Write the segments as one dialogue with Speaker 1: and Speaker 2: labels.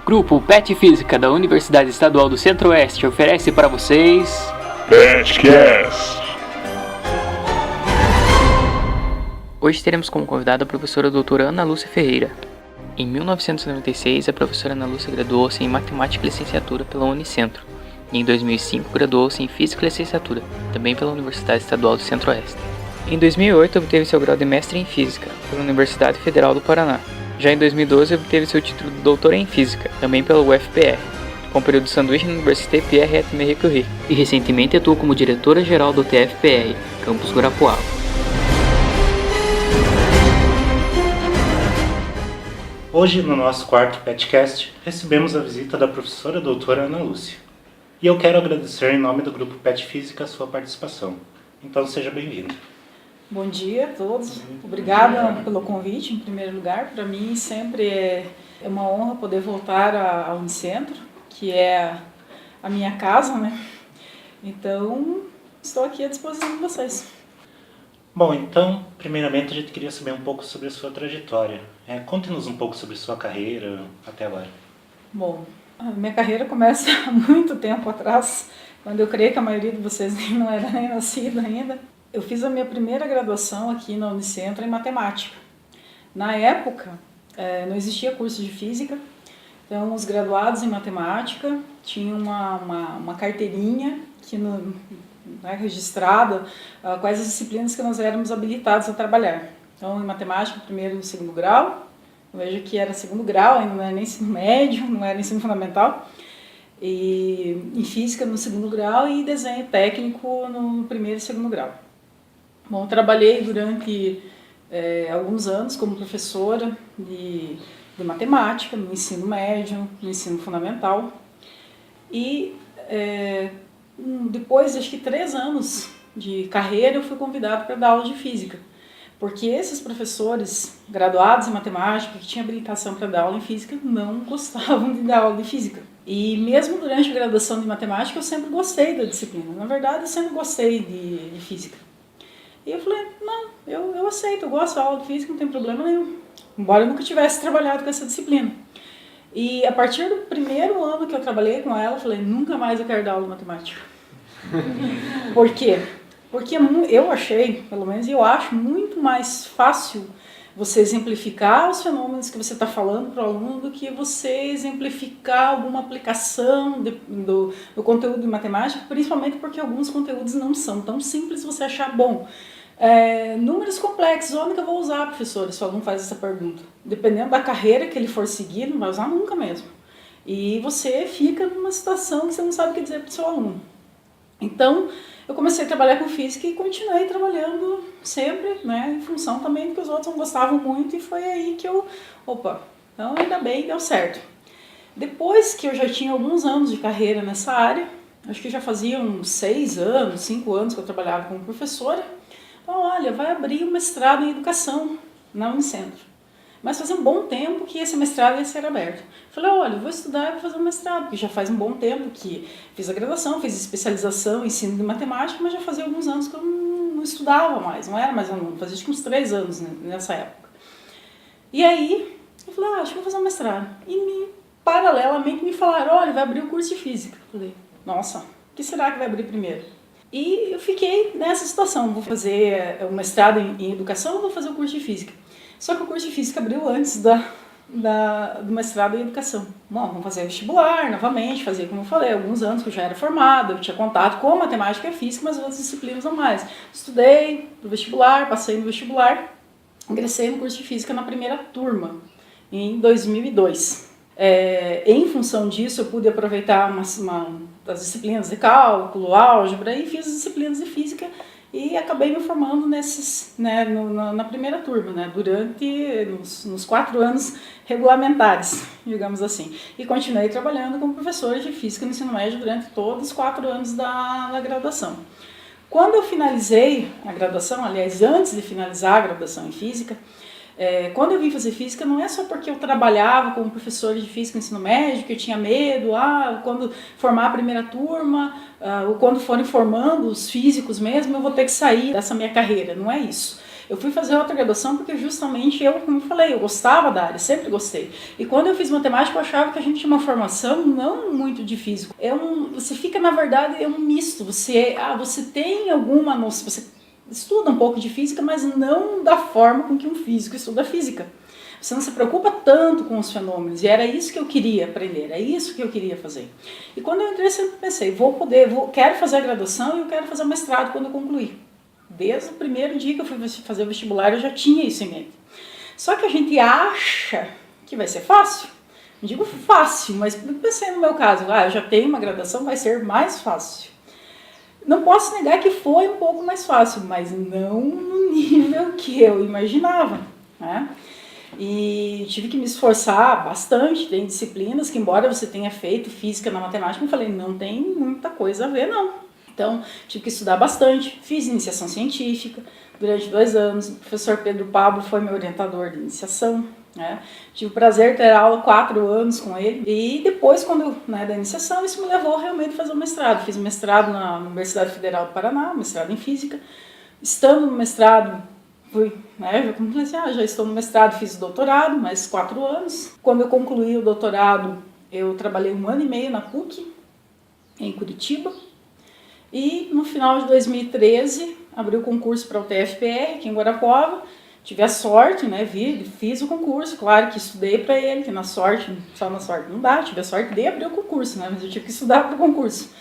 Speaker 1: Grupo PET Física da Universidade Estadual do Centro-Oeste oferece para vocês...
Speaker 2: PETcast!
Speaker 1: Hoje teremos como convidada a professora doutora Ana Lúcia Ferreira. Em 1996, a professora Ana Lúcia graduou-se em Matemática e Licenciatura pela Unicentro. E em 2005, graduou-se em Física e Licenciatura, também pela Universidade Estadual do Centro-Oeste. Em 2008, obteve seu grau de mestre em Física, pela Universidade Federal do Paraná. Já em 2012, obteve seu título de doutora em Física, também pela UFPR, com o período de sanduíche na Université Pierre-Hermé Curie. E recentemente atuou como diretora-geral do TFPR, Campus Guarapuava.
Speaker 3: Hoje, no nosso quarto PETcast, recebemos a visita da professora doutora Ana Lúcia. E eu quero agradecer em nome do Grupo PET Física a sua participação. Então, seja bem-vindo.
Speaker 4: Bom dia a todos. Obrigada pelo convite, em primeiro lugar. Para mim, sempre é uma honra poder voltar ao Unicentro, que é a minha casa, né? Então, estou aqui à disposição de vocês.
Speaker 3: Bom, então, primeiramente, a gente queria saber um pouco sobre a sua trajetória. Conte-nos um pouco sobre sua carreira até agora.
Speaker 4: Bom, a minha carreira começa há muito tempo atrás, quando eu creio que a maioria de vocês não era nem nascida ainda. Eu fiz a minha primeira graduação aqui na Unicentro em matemática. Na época, não existia curso de física, então os graduados em matemática tinham uma carteirinha que registrada quais as disciplinas que nós éramos habilitados a trabalhar. Então, em matemática, primeiro e segundo grau, eu vejo que era segundo grau, ainda não era nem ensino médio, não era ensino fundamental, e em física no segundo grau e desenho técnico no primeiro e segundo grau. Bom, trabalhei durante alguns anos como professora de matemática, no ensino médio, no ensino fundamental. E depois, acho que 3 anos de carreira, eu fui convidada para dar aula de física. Porque esses professores graduados em matemática, que tinham habilitação para dar aula em física, não gostavam de dar aula de física. E mesmo durante a graduação de matemática, eu sempre gostei da disciplina. Na verdade, eu sempre gostei de física. E eu falei, não, eu aceito, eu gosto da aula de física, não tem problema nenhum. Embora eu nunca tivesse trabalhado com essa disciplina. E a partir do primeiro ano que eu trabalhei com ela, eu falei, nunca mais eu quero dar aula de matemática. Por quê? Porque eu achei, pelo menos eu acho, muito mais fácil você exemplificar os fenômenos que você está falando para o aluno do que você exemplificar alguma aplicação do conteúdo de matemática, principalmente porque alguns conteúdos não são tão simples você achar bom. Números complexos, onde que eu vou usar, professora, se o aluno faz essa pergunta? Dependendo da carreira que ele for seguir, não vai usar nunca mesmo. E você fica numa situação que você não sabe o que dizer para o seu aluno. Então, eu comecei a trabalhar com física e continuei trabalhando sempre, né, em função também que os outros não gostavam muito, e foi aí que então ainda bem, deu certo. Depois que eu já tinha alguns anos de carreira nessa área, acho que já fazia uns 6 anos, 5 anos que eu trabalhava como professora, então olha, vai abrir um mestrado em educação na Unicentro. Mas fazia um bom tempo que esse mestrado ia ser aberto. Falei, olha, eu vou estudar e vou fazer um mestrado, porque já faz um bom tempo que fiz a graduação, fiz especialização em ensino de matemática, mas já fazia alguns anos que eu não estudava mais, não era mais aluno, fazia acho que uns 3 anos, né, nessa época. E aí, eu falei, acho que vou fazer um mestrado. E paralelamente me falaram, olha, vai abrir o curso de física. Eu falei, nossa, o que será que vai abrir primeiro? E eu fiquei nessa situação, vou fazer o mestrado em educação ou vou fazer o curso de física? Só que o curso de física abriu antes do mestrado em educação. Bom, vamos fazer vestibular novamente, fazia como eu falei, alguns anos que eu já era formada, eu tinha contato com matemática e física, mas outras disciplinas não mais. Estudei pro vestibular, passei no vestibular, ingressei no curso de física na primeira turma, em 2002. Em função disso, eu pude aproveitar das disciplinas de cálculo, álgebra, e fiz as disciplinas de física, e acabei me formando na primeira turma, né, durante nos 4 anos regulamentares, digamos assim. E continuei trabalhando como professora de física no ensino médio durante todos os 4 anos da graduação. Quando eu finalizei a graduação, aliás, antes de finalizar a graduação em física, quando eu vim fazer física, não é só porque eu trabalhava como professora de física no ensino médio, que eu tinha medo, quando formar a primeira turma, ou quando forem formando os físicos mesmo, eu vou ter que sair dessa minha carreira, não é isso. Eu fui fazer outra graduação porque justamente eu, como eu falei, eu gostava da área, sempre gostei. E quando eu fiz matemática, eu achava que a gente tinha uma formação não muito de físico. Você fica, na verdade, é um misto. Você tem alguma noção, você estuda um pouco de física, mas não da forma com que um físico estuda física. Você não se preocupa tanto com os fenômenos, e era isso que eu queria aprender, era isso que eu queria fazer. E quando eu entrei, eu sempre pensei, quero fazer a graduação e eu quero fazer o mestrado quando eu concluir. Desde o primeiro dia que eu fui fazer o vestibular, eu já tinha isso em mente. Só que a gente acha que vai ser fácil. Não digo fácil, mas pensei no meu caso, eu já tenho uma graduação, vai ser mais fácil. Não posso negar que foi um pouco mais fácil, mas não no nível que eu imaginava, né? E tive que me esforçar bastante, tem disciplinas que, embora você tenha feito física na matemática, eu falei, não tem muita coisa a ver, não. Então, tive que estudar bastante, fiz iniciação científica durante 2 anos, o professor Pedro Pablo foi meu orientador de iniciação, né? Tive o prazer de ter aula 4 anos com ele, e depois, da iniciação, isso me levou realmente a fazer o mestrado. Fiz o mestrado na Universidade Federal do Paraná, mestrado em Física. Estando no mestrado, já estou no mestrado, fiz o doutorado, mais 4 anos. Quando eu concluí o doutorado, eu trabalhei 1 ano e meio na PUC, em Curitiba. E no final de 2013, abri o concurso para o TFPR, aqui em Guarapuava. Tive a sorte, fiz o concurso, claro que estudei para ele, que só na sorte não dá, tive a sorte de abrir o concurso, mas eu tive que estudar para o concurso.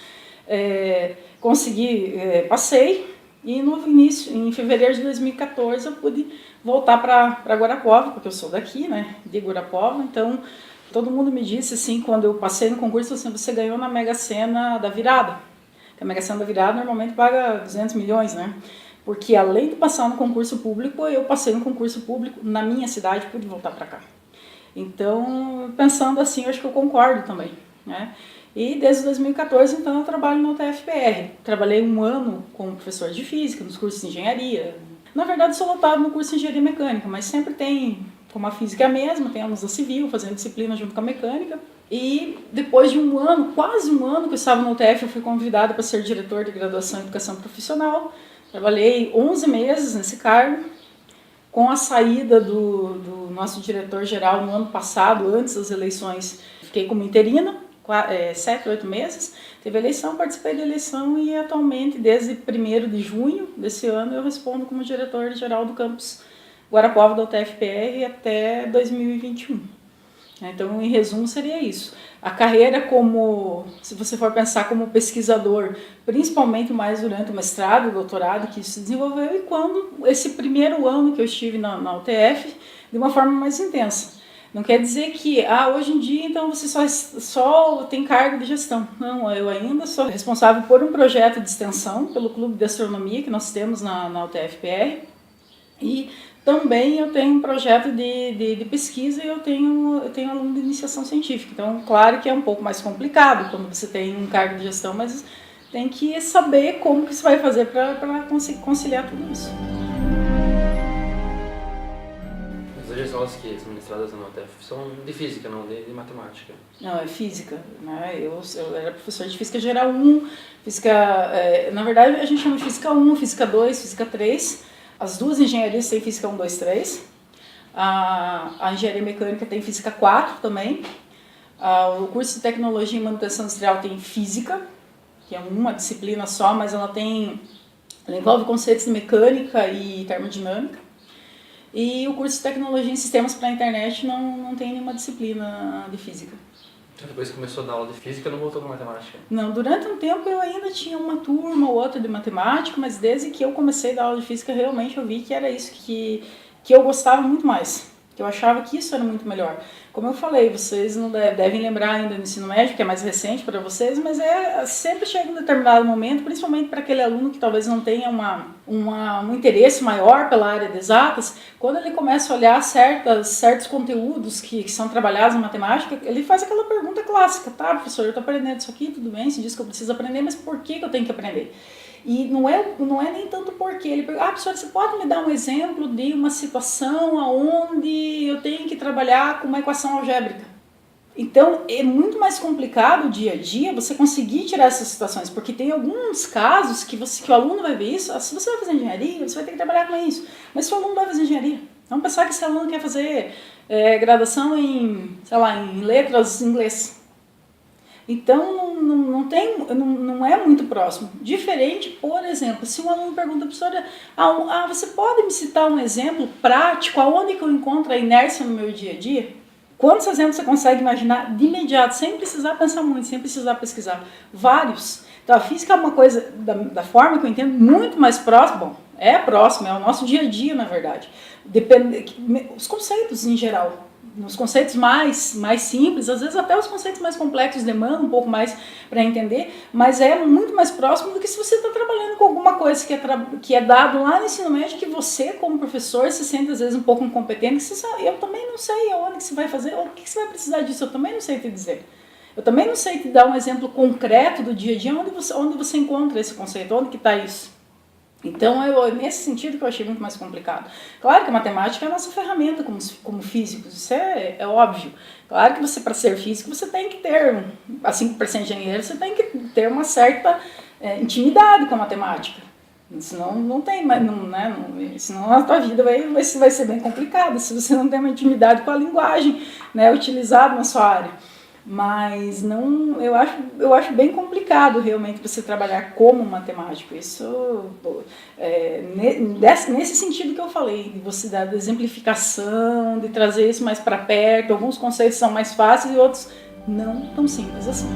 Speaker 4: Passei. E em fevereiro de 2014, eu pude voltar para Guarapuava, porque eu sou daqui, de Guarapuava. Então, todo mundo me disse, assim, quando eu passei no concurso, assim, você ganhou na Mega Sena da virada. A Mega Sena da virada normalmente paga 200 milhões, Porque além de passar no concurso público, eu passei no concurso público na minha cidade e pude voltar para cá. Então, pensando assim, eu acho que eu concordo também, E desde 2014, então, eu trabalho na UTFPR. Trabalhei 1 ano como professor de física, nos cursos de engenharia. Na verdade, sou lotado no curso de engenharia mecânica, mas sempre tem, como a física é a mesma, tem alunos da civil, fazendo disciplina junto com a mecânica. E depois de 1 ano, quase 1 ano que eu estava na UTF, eu fui convidada para ser diretor de graduação em educação profissional. Trabalhei 11 meses nesse cargo. Com a saída do nosso diretor-geral no ano passado, antes das eleições, fiquei como interina. 7, 8 meses, teve eleição, participei da eleição e atualmente, desde 1º de junho desse ano, eu respondo como diretor-geral do campus Guarapuava da UTFPR até 2021. Então, em resumo, seria isso. A carreira se você for pensar como pesquisador, principalmente mais durante o mestrado, o doutorado, que isso se desenvolveu, e quando esse 1º ano que eu estive na UTF, de uma forma mais intensa. Não quer dizer que, hoje em dia, então, você só tem cargo de gestão. Não, eu ainda sou responsável por um projeto de extensão pelo Clube de Astronomia que nós temos na UTFPR. E também eu tenho um projeto de pesquisa e eu tenho aluno de iniciação científica. Então, claro que é um pouco mais complicado quando você tem um cargo de gestão, mas tem que saber como que você vai fazer para conseguir conciliar tudo isso.
Speaker 5: As aulas que são ministradas na UTF são de física, não de matemática.
Speaker 4: Não, é física, Eu era professor de física geral 1, na verdade a gente chama de física 1, física 2, física 3. As 2 engenharias têm física 1, 2, 3. A engenharia mecânica tem física 4 também. O curso de tecnologia e manutenção industrial tem física, que é uma disciplina só, mas ela envolve conceitos de mecânica e termodinâmica. E o curso de tecnologia em sistemas para a internet não tem nenhuma disciplina de física.
Speaker 5: Então, depois que começou a dar aula de física, não voltou para matemática?
Speaker 4: Não, durante um tempo eu ainda tinha uma turma ou outra de matemática, mas desde que eu comecei a dar aula de física, realmente eu vi que era isso que eu gostava muito mais. Que eu achava que isso era muito melhor. Como eu falei, vocês não devem lembrar ainda do ensino médio, que é mais recente para vocês, mas sempre chega um determinado momento, principalmente para aquele aluno que talvez não tenha um interesse maior pela área de exatas, quando ele começa a olhar certos conteúdos que são trabalhados em matemática, ele faz aquela pergunta clássica, tá, professor, eu estou aprendendo isso aqui, tudo bem, você diz que eu preciso aprender, mas por que eu tenho que aprender? E não é nem tanto porque ele pergunta, professor, você pode me dar um exemplo de uma situação onde eu tenho que trabalhar com uma equação algébrica? Então, é muito mais complicado o dia a dia você conseguir tirar essas situações, porque tem alguns casos que o aluno vai ver isso. Se você vai fazer engenharia, você vai ter que trabalhar com isso. Mas se o aluno vai fazer engenharia, vamos pensar que esse aluno quer fazer graduação em, sei lá, em letras em inglês. Então, não é muito próximo. Diferente, por exemplo, se um aluno pergunta para a professora, você pode me citar um exemplo prático, aonde que eu encontro a inércia no meu dia a dia? Quantos exemplos você consegue imaginar de imediato, sem precisar pensar muito, sem precisar pesquisar? Vários. Então, a física é uma coisa, da forma que eu entendo, muito mais próxima. Bom, é próximo, é o nosso dia a dia, na verdade. Os conceitos em geral. Nos conceitos mais simples, às vezes até os conceitos mais complexos demandam um pouco mais para entender, mas é muito mais próximo do que se você está trabalhando com alguma coisa que é dado lá no ensino médio, que você, como professor, se sente às vezes um pouco incompetente, que você sabe, eu também não sei aonde que você vai fazer, ou o que você vai precisar disso, eu também não sei te dizer. Eu também não sei te dar um exemplo concreto do dia a dia, onde você encontra esse conceito, onde que está isso. Então, nesse sentido que eu achei muito mais complicado. Claro que a matemática é a nossa ferramenta como físicos, isso é óbvio. Claro que você, para ser físico, você tem que ter, assim como para ser engenheiro, você tem que ter uma certa intimidade com a matemática. Senão não tem, senão a tua vida vai ser bem complicada, se você não tem uma intimidade com a linguagem, né, utilizada na sua área. Mas eu acho bem complicado realmente você trabalhar como matemático. Isso nesse sentido que eu falei, de você dar exemplificação, de trazer isso mais para perto. Alguns conceitos são mais fáceis e outros não tão simples assim.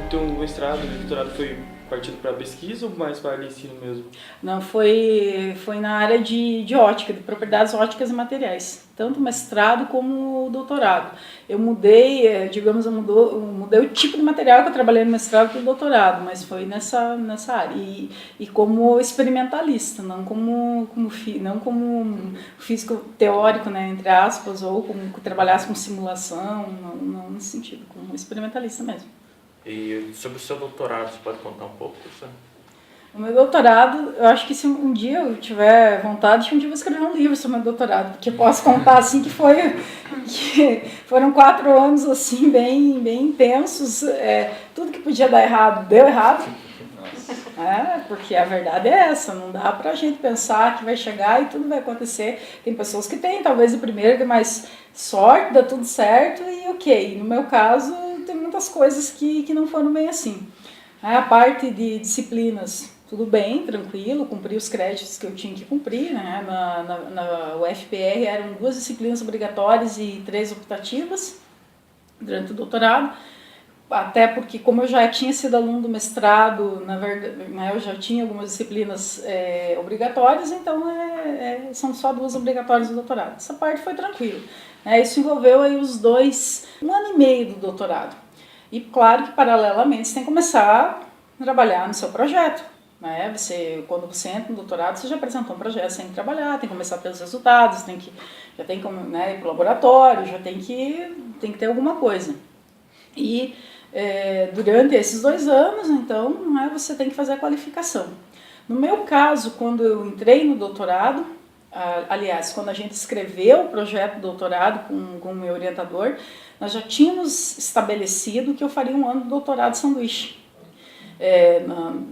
Speaker 6: Então, o mestrado, o doutorado foi partindo para pesquisa ou mais para ensino mesmo?
Speaker 4: Não, foi na área de ótica, de propriedades óticas e materiais, tanto o mestrado como o doutorado. Eu mudei, eu mudei o tipo de material que eu trabalhei no mestrado para o doutorado, mas foi nessa área. E como experimentalista, não como físico teórico, né, entre aspas, ou como que trabalhasse com simulação, não nesse sentido, como experimentalista mesmo.
Speaker 5: E sobre o seu doutorado, você pode contar um pouco, professor?
Speaker 4: O meu doutorado, eu acho que se um dia eu tiver vontade, um dia eu vou escrever um livro sobre o meu doutorado, porque eu posso contar assim que foram 4 anos assim bem intensos, tudo que podia dar errado, deu errado. Porque a verdade é essa, não dá pra gente pensar que vai chegar e tudo vai acontecer. Tem pessoas que têm, talvez o primeiro tem mais sorte, dá tudo certo e ok. No meu caso, tem muitas coisas que não foram bem assim. A parte de disciplinas, tudo bem, tranquilo, cumpri os créditos que eu tinha que cumprir, né? Na UFPR eram 2 disciplinas obrigatórias e 3 optativas durante o doutorado, até porque como eu já tinha sido aluno do mestrado, na verdade, né, eu já tinha algumas disciplinas obrigatórias, então são só 2 obrigatórias do doutorado. Essa parte foi tranquila. Isso envolveu aí os 1 ano e meio do doutorado. E claro que paralelamente você tem que começar a trabalhar no seu projeto. Quando você entra no doutorado, você já apresentou um projeto, você tem que trabalhar, tem que começar a ter os resultados, já tem que ir para o laboratório, já tem que ter alguma coisa. E durante esses 2 anos, então, você tem que fazer a qualificação. No meu caso, quando eu entrei no doutorado, aliás, quando a gente escreveu o projeto de doutorado com o meu orientador, nós já tínhamos estabelecido que eu faria 1 ano de doutorado sanduíche.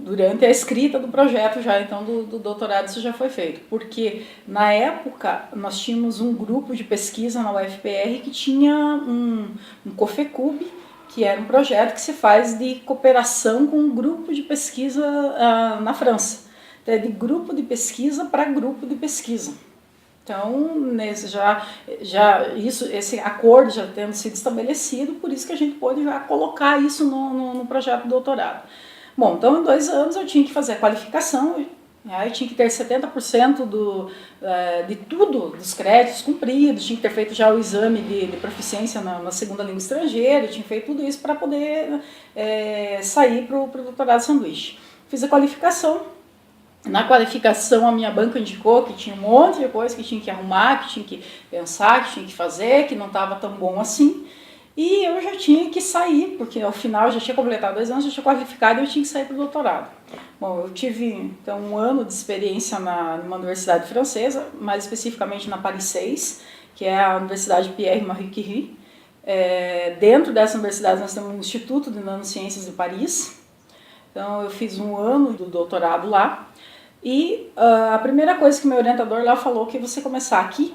Speaker 4: Durante a escrita do projeto já, então, do doutorado isso já foi feito. Porque, na época, nós tínhamos um grupo de pesquisa na UFPR que tinha um COFECUB, que era um projeto que se faz de cooperação com um grupo de pesquisa na França. Então, de grupo de pesquisa para grupo de pesquisa. Então, esse acordo já tendo sido estabelecido, por isso que a gente pôde já colocar isso no projeto de doutorado. Bom, então em 2 anos eu tinha que fazer a qualificação, eu tinha que ter 70% de tudo, dos créditos cumpridos, tinha que ter feito já o exame de proficiência na segunda língua estrangeira, eu tinha feito tudo isso para poder sair para o doutorado sanduíche. Fiz a qualificação. Na qualificação, a minha banca indicou que tinha um monte de coisa que tinha que arrumar, que tinha que pensar, que tinha que fazer, que não estava tão bom assim. E eu já tinha que sair, porque ao final eu já tinha completado 2 anos, já tinha qualificado e eu tinha que sair para o doutorado. Bom, eu tive então 1 ano de experiência numa universidade francesa, mais especificamente na Paris 6, que é a Universidade Pierre Marie Curie. Dentro dessa universidade nós temos o Instituto de Nanociências de Paris. Então eu fiz um ano do doutorado lá. E a primeira coisa que meu orientador lá falou que você começar aqui,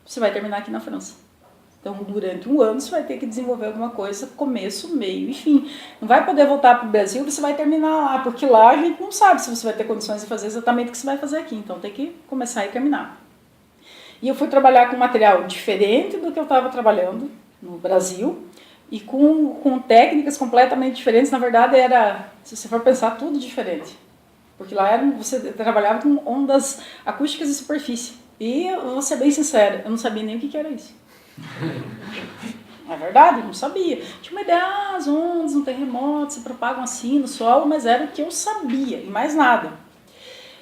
Speaker 4: você vai terminar aqui na França. Então, durante um ano, você vai ter que desenvolver alguma coisa, começo, meio e fim. Não vai poder voltar para o Brasil, você vai terminar lá, porque lá a gente não sabe se você vai ter condições de fazer exatamente o que você vai fazer aqui. Então, tem que começar e terminar. E eu fui trabalhar com material diferente do que eu estava trabalhando no Brasil e com técnicas completamente diferentes. Na verdade, era, se você for pensar, tudo diferente. Porque lá você trabalhava com ondas acústicas de superfície. E, eu vou ser bem sincera, eu não sabia nem o que era isso. É verdade, eu não sabia. Tinha uma ideia, as ondas no terremoto se propagam assim no solo, mas era o que eu sabia e mais nada.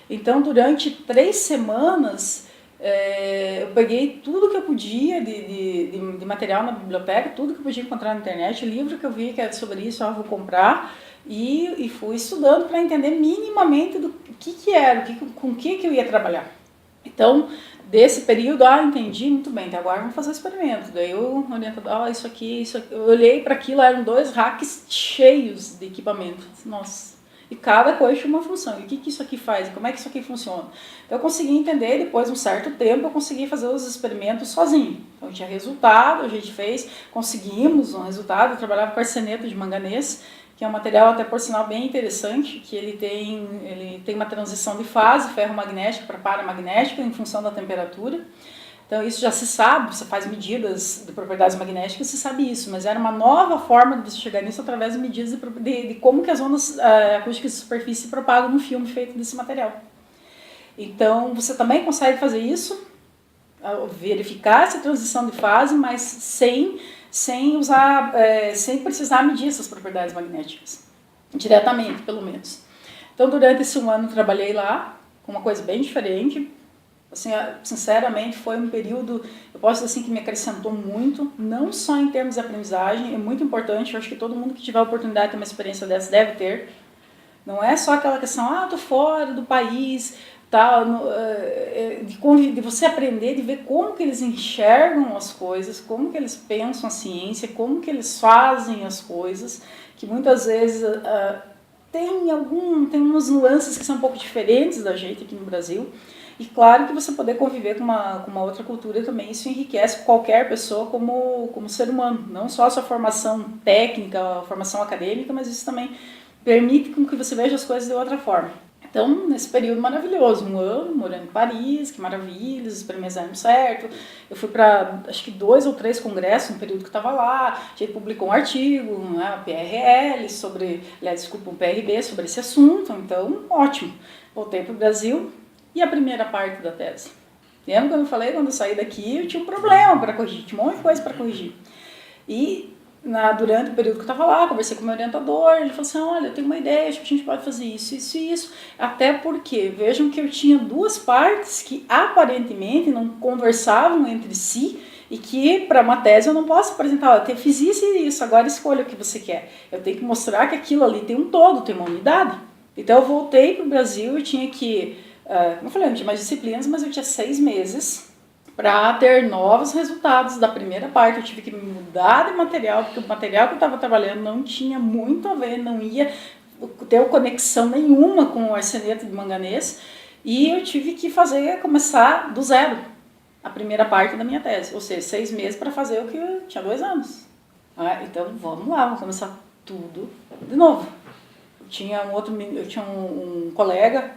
Speaker 4: Então, durante 3 semanas, eu peguei tudo que eu podia de material na biblioteca, tudo que eu podia encontrar na internet, livro que eu vi que era sobre isso, vou comprar, e fui estudando para entender minimamente do que era, com o que eu ia trabalhar. Então, desse período, entendi muito bem, então agora vamos fazer o experimento. Daí eu orientador, isso aqui, eu olhei para aquilo, eram 2 racks cheios de equipamento. Nossa, e cada coisa tinha uma função. E o que isso aqui faz? Como é que isso aqui funciona? Então eu consegui entender, depois de um certo tempo, eu consegui fazer os experimentos sozinho. Então tinha resultado, a gente fez, conseguimos um resultado, eu trabalhava com arseneto de manganês, que é um material até por sinal bem interessante, que ele tem uma transição de fase ferromagnética para paramagnética em função da temperatura. Então isso já se sabe, você faz medidas de propriedades magnéticas, você sabe isso, mas era uma nova forma de você chegar nisso através de medidas de como que as ondas acústicas de superfície se propagam no filme feito desse material. Então você também consegue fazer isso, verificar essa transição de fase, mas sem precisar medir essas propriedades magnéticas, diretamente, pelo menos. Então, durante esse ano, eu trabalhei lá, com uma coisa bem diferente. Assim, sinceramente, foi um período, eu posso dizer assim, que me acrescentou muito, não só em termos de aprendizagem, é muito importante, eu acho que todo mundo que tiver a oportunidade de ter uma experiência dessa deve ter. Não é só aquela questão, tô fora do país, tal, de você aprender, de ver como que eles enxergam as coisas, como que eles pensam a ciência, como que eles fazem as coisas, que muitas vezes tem umas nuances que são um pouco diferentes da gente aqui no Brasil. E claro que você poder conviver com uma outra cultura também, isso enriquece qualquer pessoa como ser humano, não só a sua formação técnica, a formação acadêmica, mas isso também permite com que você veja as coisas de outra forma. Então, nesse período maravilhoso, um ano morando em Paris, que maravilha, os experimentos deram certo. Eu fui para, acho que 2 ou 3 congressos no período que estava lá. A gente publicou um artigo, um PRL, um PRB sobre esse assunto. Então, ótimo. Voltei para o Brasil e a primeira parte da tese. Lembra quando eu falei, quando eu saí daqui, eu tinha um problema para corrigir, tinha um monte de coisa para corrigir. E durante o período que eu estava lá, conversei com o meu orientador, ele falou assim, olha, eu tenho uma ideia, acho que a gente pode fazer isso, isso e isso. Até porque, vejam que eu tinha 2 partes que aparentemente não conversavam entre si e que para uma tese eu não posso apresentar, eu fiz isso e isso, agora escolha o que você quer. Eu tenho que mostrar que aquilo ali tem um todo, tem uma unidade. Então eu voltei para o Brasil e tinha que, como eu falei, eu não tinha mais disciplinas, mas eu tinha 6 meses para ter novos resultados da primeira parte. Eu tive que mudar de material, porque o material que eu estava trabalhando não tinha muito a ver, não ia ter conexão nenhuma com o arseneto de manganês, e eu tive que começar do zero a primeira parte da minha tese, ou seja, 6 meses para fazer o que eu tinha 2 anos. Então vamos lá, vamos começar tudo de novo. Eu tinha um colega,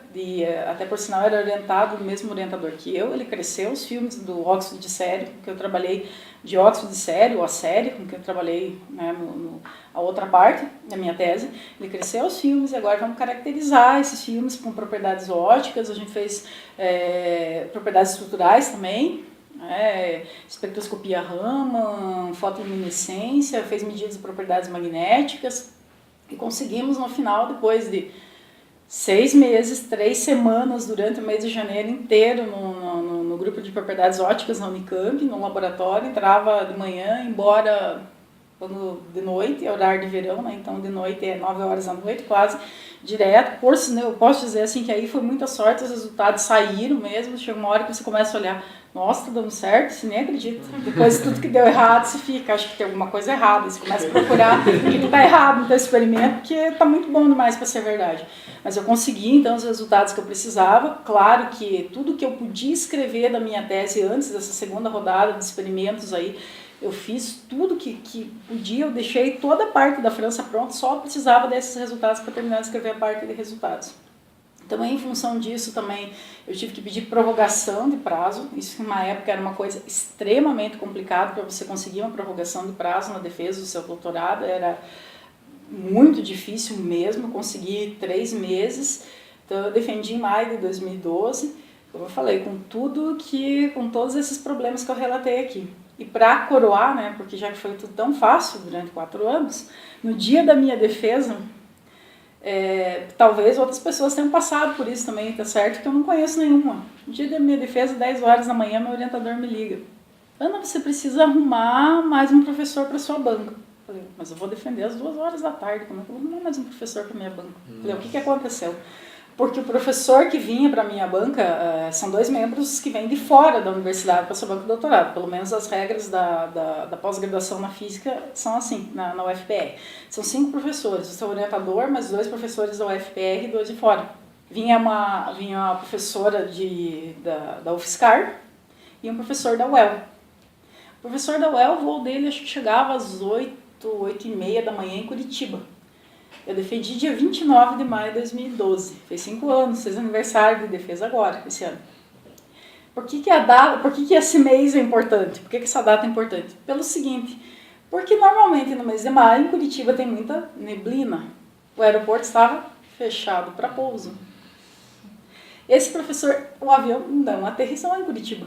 Speaker 4: até por sinal era orientado, o mesmo orientador que eu, ele cresceu os filmes do óxido de sério, que eu trabalhei de óxido de sério, ou a série, com que eu trabalhei, né, a outra parte da minha tese. Ele cresceu os filmes e agora vamos caracterizar esses filmes com propriedades ópticas. A gente fez propriedades estruturais também, espectroscopia Raman, fotoluminescência, fez medidas de propriedades magnéticas. E conseguimos no final, depois de 6 meses, 3 semanas, durante o mês de janeiro inteiro, no grupo de propriedades ópticas na Unicamp, no laboratório, entrava de manhã, embora de noite, é horário de verão, né? Então de noite é 9 horas da noite, quase direto. Eu posso dizer assim que aí foi muita sorte, os resultados saíram mesmo, chega uma hora que você começa a olhar, nossa, tá dando certo, você nem acredita. Depois de tudo que deu errado, você fica, acho que tem alguma coisa errada. Você começa a procurar o que tá errado no teu experimento, porque tá muito bom demais para ser verdade. Mas eu consegui, então, os resultados que eu precisava. Claro que tudo que eu podia escrever da minha tese antes dessa segunda rodada de experimentos aí, eu fiz tudo que podia, eu deixei toda a parte da França pronta, só precisava desses resultados para terminar de escrever a parte de resultados. Também, em função disso, também eu tive que pedir prorrogação de prazo. Isso, na época, era uma coisa extremamente complicada para você conseguir uma prorrogação de prazo na defesa do seu doutorado. Era muito difícil mesmo, consegui 3 meses. Então, eu defendi em maio de 2012, como eu falei, com todos esses problemas que eu relatei aqui. E para coroar, né, porque já que foi tudo tão fácil durante 4 anos, no dia da minha defesa, talvez outras pessoas tenham passado por isso também, tá certo? Que eu não conheço nenhuma. No dia da minha defesa, 10 horas da manhã, meu orientador me liga. Ana, você precisa arrumar mais um professor para sua banca. Eu falei, mas eu vou defender às 2 horas da tarde, como é que eu vou arrumar mais um professor para minha banca? Eu falei, o que aconteceu? Porque o professor que vinha para a minha banca, são 2 membros que vêm de fora da universidade para sua banca de doutorado. Pelo menos as regras da pós-graduação na física são assim, na UFPR. São 5 professores, o seu orientador, mais 2 professores da UFPR e 2 de fora. Vinha uma professora da UFSCar e um professor da UEL. O professor da UEL, o voo dele acho que chegava às 8h30 da manhã em Curitiba. Eu defendi dia 29 de maio de 2012. Fez 5 anos, fez aniversário de defesa agora, esse ano. Por que esse mês é importante? Por que essa data é importante? Pelo seguinte, porque normalmente no mês de maio em Curitiba tem muita neblina. O aeroporto estava fechado para pouso. Esse professor, o avião não aterrissou em Curitiba.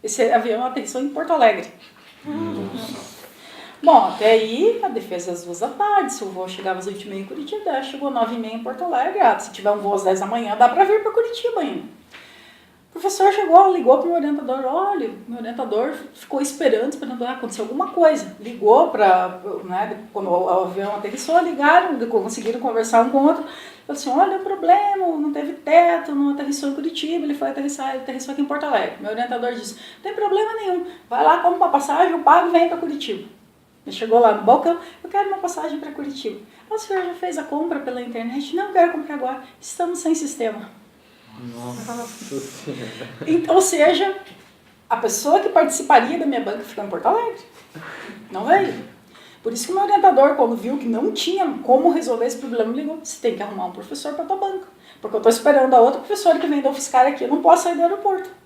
Speaker 4: Esse avião aterrissou em Porto Alegre. Bom, até aí a defesa às 2 da tarde, se o voo chegava às 8h30 em Curitiba, chegou às 9h30 em Porto Alegre, se tiver um voo às 10 da manhã, dá para vir para Curitiba ainda. O professor ligou para o meu orientador, olha, meu orientador ficou esperando acontecer alguma coisa. Ligou quando o avião aterrissou, ligaram, conseguiram conversar um com o outro. Falou assim, olha, o problema, não teve teto, não aterrissou em Curitiba, ele aterrissou aqui em Porto Alegre. Meu orientador disse, não tem problema nenhum, vai lá, compra uma passagem, eu pago e vem para Curitiba. Ele chegou lá no balcão, eu quero uma passagem para Curitiba. O senhor já fez a compra pela internet? Não, quero comprar agora. Estamos sem sistema.
Speaker 5: Nossa
Speaker 4: Ou seja, a pessoa que participaria da minha banca ficou em Porto Alegre. Não veio. Por isso que o meu orientador, quando viu que não tinha como resolver esse problema, me ligou, você tem que arrumar um professor para a tua banca. Porque eu estou esperando a outra professora que vem da UFSCar aqui, eu não posso sair do aeroporto.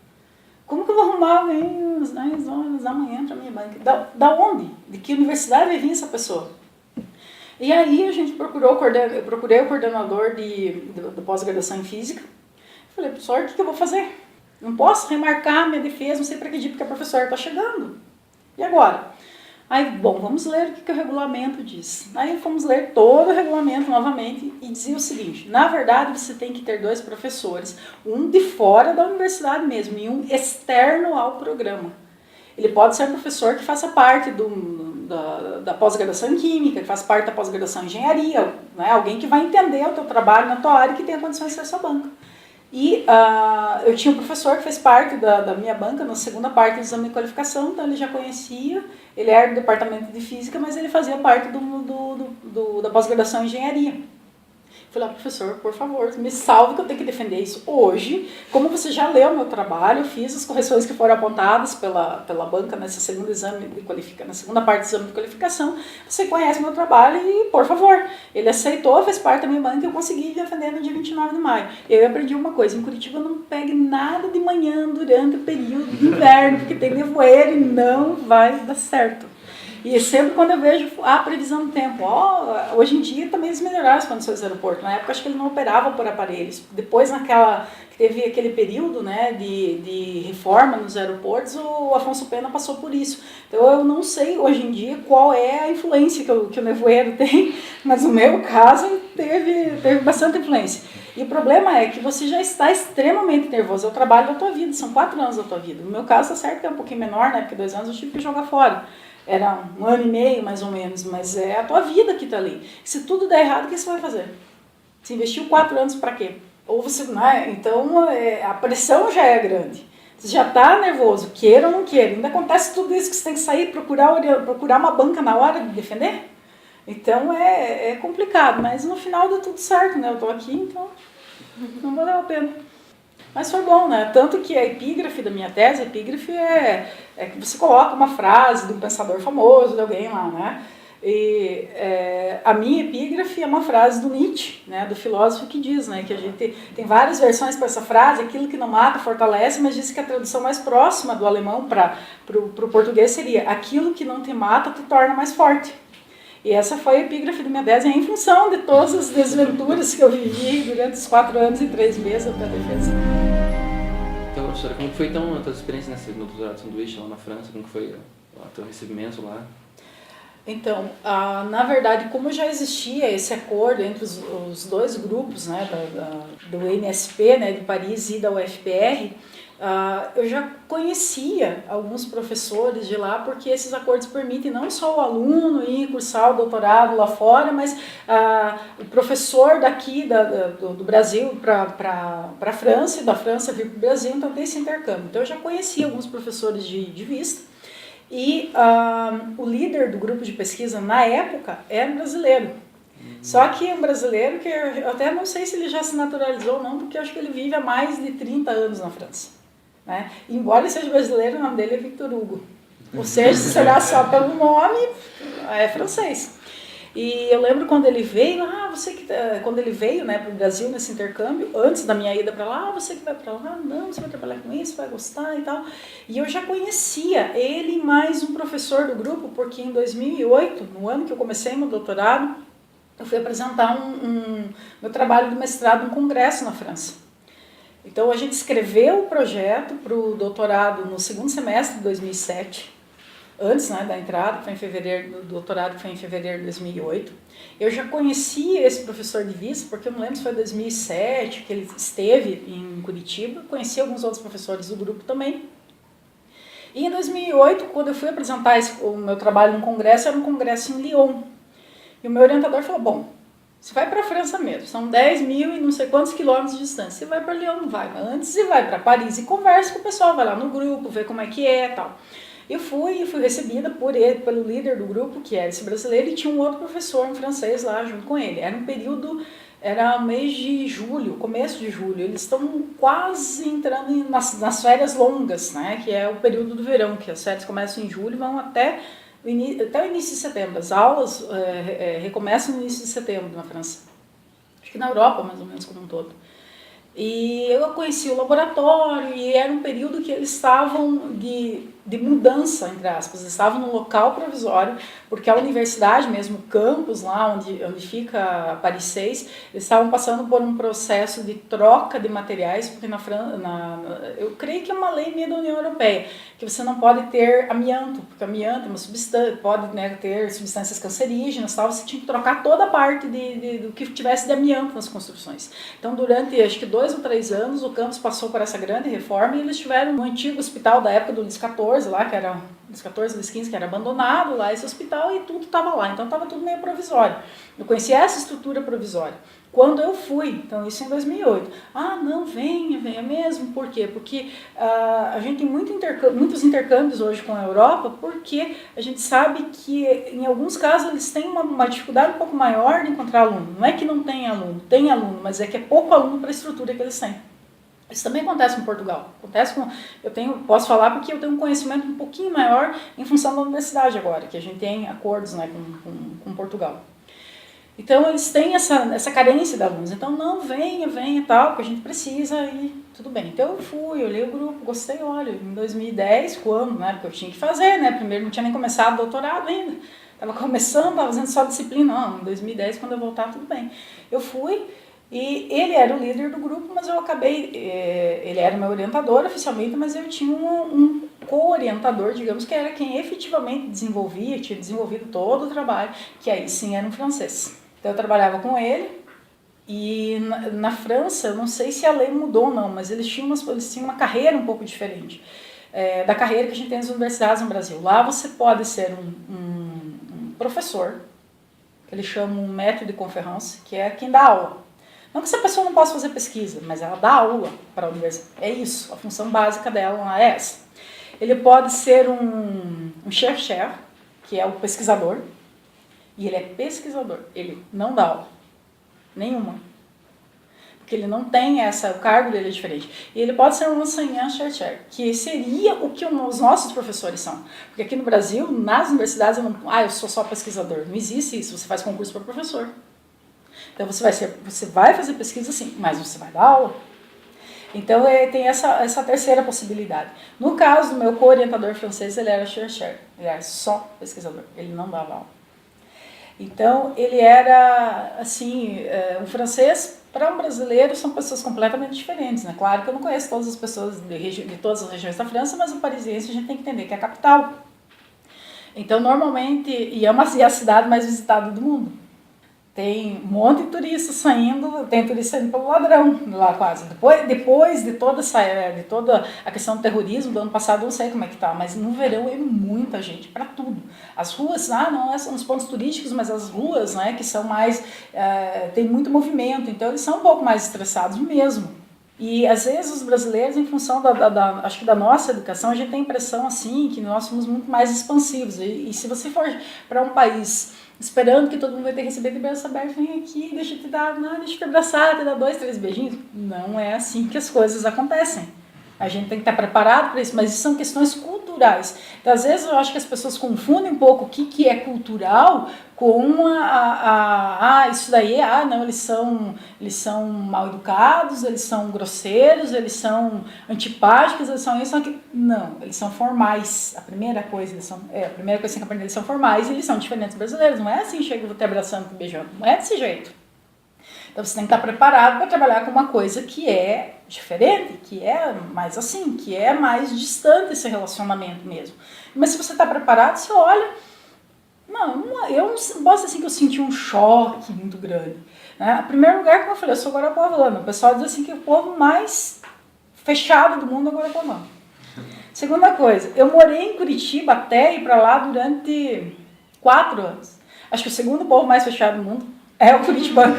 Speaker 4: Como que eu vou arrumar alguém às 10 horas da manhã para minha banca? Da onde? De que universidade vai vir essa pessoa? E aí a gente eu procurei o coordenador da pós-graduação em física. Falei, professor, o que eu vou fazer? Não posso remarcar minha defesa, não sei para que dia, porque a professora está chegando. E agora? Aí, bom, vamos ler o que o regulamento diz. Aí fomos ler todo o regulamento novamente e dizia o seguinte, na verdade você tem que ter 2 professores, um de fora da universidade mesmo e um externo ao programa. Ele pode ser um professor que faça parte da pós-graduação em Química, que faça parte da pós-graduação em Engenharia, né? Alguém que vai entender o teu trabalho na tua área e que tenha condições de ser sua banca. E eu tinha um professor que fez parte da minha banca na segunda parte do exame de qualificação, então ele já conhecia, ele era do departamento de física, mas ele fazia parte da pós-graduação em engenharia. Falei, professor, por favor, me salve que eu tenho que defender isso hoje. Como você já leu o meu trabalho, eu fiz as correções que foram apontadas pela banca na segunda parte do exame de qualificação. Você conhece o meu trabalho e, por favor, ele aceitou, fez parte da minha banca e eu consegui defender no dia 29 de maio. E eu aprendi uma coisa, em Curitiba não pegue nada de manhã durante o período de inverno, porque tem nevoeiro e não vai dar certo. E sempre quando eu vejo a previsão do tempo, hoje em dia também eles melhoraram as condições do aeroporto. Na época acho que ele não operava por aparelhos. Depois que teve aquele período, né, de reforma nos aeroportos, o Afonso Pena passou por isso. Então eu não sei hoje em dia qual é a influência que o nevoeiro tem, mas no meu caso teve bastante influência. E o problema é que você já está extremamente nervoso. É o trabalho da tua vida, são 4 anos da tua vida. No meu caso, tá certo que é um pouquinho menor, né, porque 2 anos eu tive que jogar fora. Era 1 ano e meio, mais ou menos, mas é a tua vida que está ali. Se tudo der errado, o que você vai fazer? Você investiu 4 anos para quê? Ou você, né? Então, a pressão já é grande. Você já está nervoso, queira ou não queira. Ainda acontece tudo isso que você tem que sair, procurar uma banca na hora de defender. Então é complicado, mas no final deu tudo certo, né? Eu estou aqui, então não valeu a pena. Mas foi bom, né? Tanto que a epígrafe da minha tese, a epígrafe é que você coloca uma frase de um pensador famoso, de alguém lá, né? E a minha epígrafe é uma frase do Nietzsche, né, do filósofo, que diz, né, que a gente tem várias versões para essa frase, aquilo que não mata fortalece, mas diz que a tradução mais próxima do alemão para o português seria: aquilo que não te mata te torna mais forte. E essa foi a epígrafe da minha tese, em função de todas as desventuras que eu vivi durante os 4 anos e 3 meses da defesa.
Speaker 5: Então, professora, como foi então a tua experiência no doutorado de sanduíche lá na França? Como foi o teu recebimento lá?
Speaker 4: Então, na verdade, como já existia esse acordo entre os dois grupos, né, do NSP, né, de Paris e da UFPR, eu já conhecia alguns professores de lá, porque esses acordos permitem não só o aluno ir cursar o doutorado lá fora, mas o professor daqui do Brasil para a França, e da França vir para o Brasil, então tem esse intercâmbio. Então eu já conhecia alguns professores de vista. E o líder do grupo de pesquisa, na época, era um brasileiro. Só que um brasileiro que eu até não sei se ele já se naturalizou ou não, porque eu acho que ele vive há mais de 30 anos na França. Né? E, embora ele seja brasileiro, o nome dele é Victor Hugo. Ou seja, se será só pelo nome, é francês. E eu lembro quando ele veio, quando ele veio, né, para o Brasil nesse intercâmbio, antes da minha ida para lá, você que vai para lá, não, você vai trabalhar com isso, vai gostar e tal. E eu já conhecia ele e mais um professor do grupo, porque em 2008, no ano que eu comecei meu doutorado, eu fui apresentar meu trabalho de mestrado num congresso na França. Então a gente escreveu o projeto para o doutorado no segundo semestre de 2007, antes, né, da entrada, que foi em fevereiro, do doutorado, que foi em fevereiro de 2008. Eu já conhecia esse professor de vista, porque eu não lembro se foi em 2007 que ele esteve em Curitiba, conheci alguns outros professores do grupo também. E em 2008, quando eu fui apresentar o meu trabalho num congresso, era um congresso em Lyon. E o meu orientador falou: bom, você vai para a França mesmo, são 10 mil e não sei quantos quilômetros de distância, você vai para Lyon, não vai, mas antes você vai para Paris e conversa com o pessoal, vai lá no grupo, vê como é que é e tal. Eu fui recebida por ele, pelo líder do grupo, que era esse brasileiro, e tinha um outro professor em francês lá junto com ele. Era um período, era mês de julho, começo de julho. Eles estão quase entrando nas férias longas, né? Que é o período do verão, que as férias começam em julho e vão até o início de setembro. As aulas recomeçam no início de setembro na França. Acho que na Europa, mais ou menos, como um todo. E eu conheci o laboratório e era um período que eles estavam de mudança, entre aspas, eles estavam num local provisório, porque a universidade mesmo, o campus lá onde fica a Paris 6, eles estavam passando por um processo de troca de materiais, porque eu creio que é uma lei meio da União Europeia, que você não pode ter amianto, porque amianto é uma substância, pode, né, ter substâncias cancerígenas, tal, você tinha que trocar toda a parte do que tivesse de amianto nas construções. Então, durante, acho que 2 ou 3 anos, o campus passou por essa grande reforma e eles tiveram um antigo hospital da época do Luís XIV, lá, que era Luís XIV, Luís XV, que era abandonado lá, esse hospital, e tudo estava lá, então estava tudo meio provisório. Eu conheci essa estrutura provisória. Quando eu fui, então isso em 2008, não, venha mesmo, por quê? Porque a gente tem muitos intercâmbios hoje com a Europa, porque a gente sabe que em alguns casos eles têm uma dificuldade um pouco maior de encontrar aluno. Não é que não tem aluno, mas é que é pouco aluno para a estrutura que eles têm. Isso também acontece com Portugal. Posso falar porque eu tenho um conhecimento um pouquinho maior em função da universidade agora, que a gente tem acordos, né, com Portugal. Então, eles têm essa carência de alunos. Então, não, venha e tal, porque a gente precisa e tudo bem. Então, eu fui, olhei o grupo, gostei, olha, em 2010, quando, né, porque eu tinha que fazer, né, primeiro não tinha nem começado o doutorado ainda. Estava começando, estava fazendo só disciplina, não, em 2010, quando eu voltar, tudo bem. Eu fui. E ele era o líder do grupo, mas eu acabei, ele era meu orientador oficialmente, mas eu tinha um co-orientador, digamos, que era quem efetivamente tinha desenvolvido todo o trabalho, que aí sim era um francês. Então eu trabalhava com ele, e na França, eu não sei se a lei mudou ou não, mas eles tinham uma carreira um pouco diferente da carreira que a gente tem nas universidades no Brasil. Lá você pode ser um professor, que eles chamam um maître de conférence, que é quem dá aula. Não que essa pessoa não possa fazer pesquisa, mas ela dá aula para a universidade. É isso, a função básica dela é essa. Ele pode ser um chercheur, que é o pesquisador, e ele é pesquisador, ele não dá aula, nenhuma. Porque ele não tem o cargo dele é diferente. E ele pode ser um enseignant-chercheur, que seria o que os nossos professores são. Porque aqui no Brasil, nas universidades, eu sou só pesquisador. Não existe isso, você faz concurso para professor. Então você vai fazer pesquisa sim, mas você vai dar aula. Então tem essa terceira possibilidade. No caso do meu co-orientador francês, ele era chercheur, ele era só pesquisador, ele não dava aula. Então ele era, assim, o francês para um brasileiro são pessoas completamente diferentes, né? Claro que eu não conheço todas as pessoas de todas as regiões da França, mas o parisiense a gente tem que entender que é a capital. Então normalmente, e é a cidade mais visitada do mundo. Tem um monte de turistas saindo, tem turista saindo pelo ladrão lá quase. Depois de toda a questão do terrorismo do ano passado, eu não sei como é que tá, mas no verão é muita gente para tudo. As ruas, não são os pontos turísticos, mas as ruas, né, que são mais, tem muito movimento, então eles são um pouco mais estressados mesmo. E às vezes os brasileiros, em função acho que da nossa educação, a gente tem a impressão assim que nós somos muito mais expansivos. E se você for para um país esperando que todo mundo vai ter que receber de braço aberto, vem aqui, deixa eu te abraçar, te dar 2, 3 beijinhos. Não é assim que as coisas acontecem. A gente tem que estar preparado para isso, mas isso são questões culturais. Então, às vezes eu acho que as pessoas confundem um pouco o que é cultural com isso daí, eles são mal educados, eles são grosseiros, eles são antipáticos, eles são isso, aquilo. Não, eles são formais. A primeira coisa que tem que aprender, eles são formais e eles são diferentes dos brasileiros. Não é assim, chega, vou te abraçando, te beijando. Não é desse jeito. Então você tem que estar preparado para trabalhar com uma coisa que é diferente, que é mais assim, que é mais distante esse relacionamento mesmo. Mas se você está preparado, você olha... eu não posso dizer assim que eu senti um choque muito grande. Né? Em primeiro lugar, como eu falei, eu sou guarapuavana. O pessoal diz assim que o povo mais fechado do mundo é guarapuavana. Segunda coisa, eu morei em Curitiba até ir para lá durante 4 anos. Acho que o segundo povo mais fechado do mundo é o curitibano.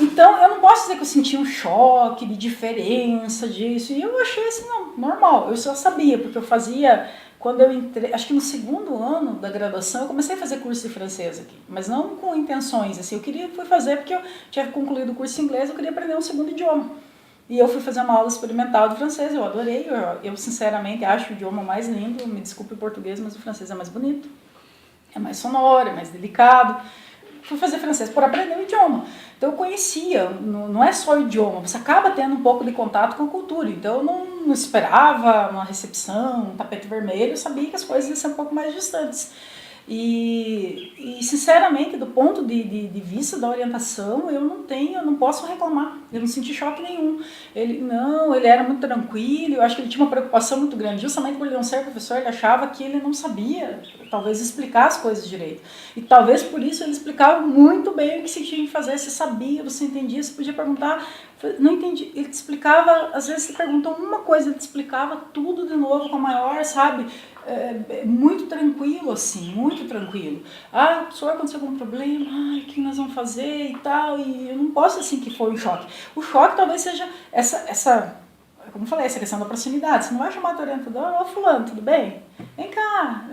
Speaker 4: Então, eu não posso dizer que eu senti um choque de diferença disso. E eu achei assim, normal. Eu só sabia, porque eu fazia... Quando eu entrei, acho que no segundo ano da graduação, eu comecei a fazer curso de francês aqui. Mas não com intenções, assim. Fui fazer porque eu tinha concluído o curso de inglês, eu queria aprender um segundo idioma. E eu fui fazer uma aula experimental de francês, eu adorei. Eu sinceramente acho o idioma mais lindo. Me desculpe o português, mas o francês é mais bonito. É mais sonoro, é mais delicado. Fui fazer francês por aprender o idioma. Então eu conhecia, não é só o idioma, você acaba tendo um pouco de contato com a cultura. Então eu não esperava uma recepção, um tapete vermelho, eu sabia que as coisas iam ser um pouco mais distantes. E sinceramente, do ponto de vista da orientação, eu não posso reclamar, eu não senti choque nenhum. Ele era muito tranquilo, eu acho que ele tinha uma preocupação muito grande, justamente por ele não ser professor, ele achava que ele não sabia, talvez, explicar as coisas direito. E talvez por isso ele explicava muito bem o que se tinha que fazer, você sabia, você entendia, você podia perguntar, não entendi, ele te explicava, às vezes você perguntou uma coisa, ele te explicava tudo de novo com a maior, sabe, muito tranquilo assim, muito tranquilo. Professor, aconteceu algum problema, o que nós vamos fazer e tal, e eu não posso assim que foi um choque. O choque talvez seja como eu falei, essa questão da proximidade. Você não vai chamar teu orientador, fulano, tudo bem? Vem cá.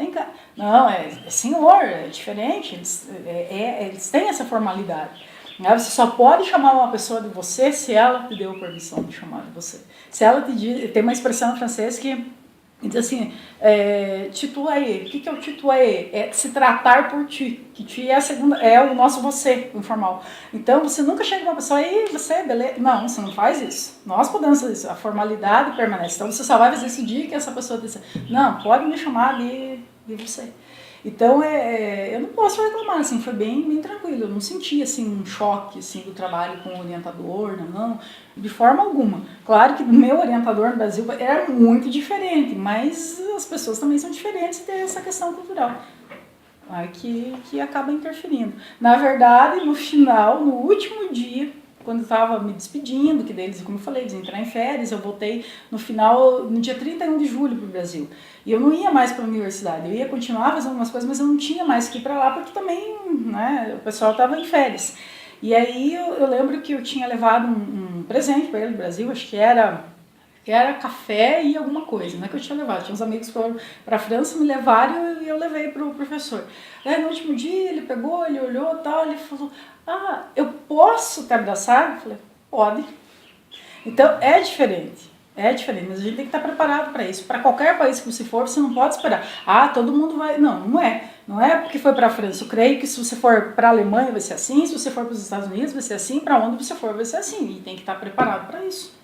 Speaker 4: Não, é senhor, é diferente, eles têm essa formalidade. Você só pode chamar uma pessoa de você se ela te deu permissão de chamar de você. Se ela tem uma expressão em francês que diz assim, tutoyer. O que é o tutoyer? É se tratar por ti. Que ti é o nosso você, informal. Então, você nunca chega com uma pessoa, você, beleza? Não, você não faz isso. Nós podemos fazer isso. A formalidade permanece. Então, você só vai fazer esse dia que essa pessoa diz, não, pode me chamar de você. Então, eu não posso reclamar, assim, foi bem tranquilo. Eu não senti, assim, um choque, assim, do trabalho com o orientador, não, de forma alguma. Claro que o meu orientador no Brasil era muito diferente, mas as pessoas também são diferentes e tem essa questão cultural que acaba interferindo. Na verdade, no final, no último dia, quando eu estava me despedindo, que deles, como eu falei, eles entrar em férias, eu voltei no dia 31 de julho para o Brasil. E eu não ia mais para a universidade, eu ia continuar fazendo algumas coisas, mas eu não tinha mais que ir para lá, porque também, né, o pessoal estava em férias. E aí eu lembro que eu tinha levado um presente para ele no Brasil, acho que era café e alguma coisa, não é que eu tinha levado. Tinha uns amigos que foram para a França, me levaram e eu levei para o professor. Aí no último dia ele pegou, ele olhou e tal, ele falou, eu posso te abraçar? Eu falei, pode. Então é diferente, mas a gente tem que estar preparado para isso. Para qualquer país que você for, você não pode esperar. Todo mundo vai... Não é. Não é porque foi para a França. Eu creio que se você for para a Alemanha vai ser assim, se você for para os Estados Unidos vai ser assim, para onde você for vai ser assim. E tem que estar preparado para isso.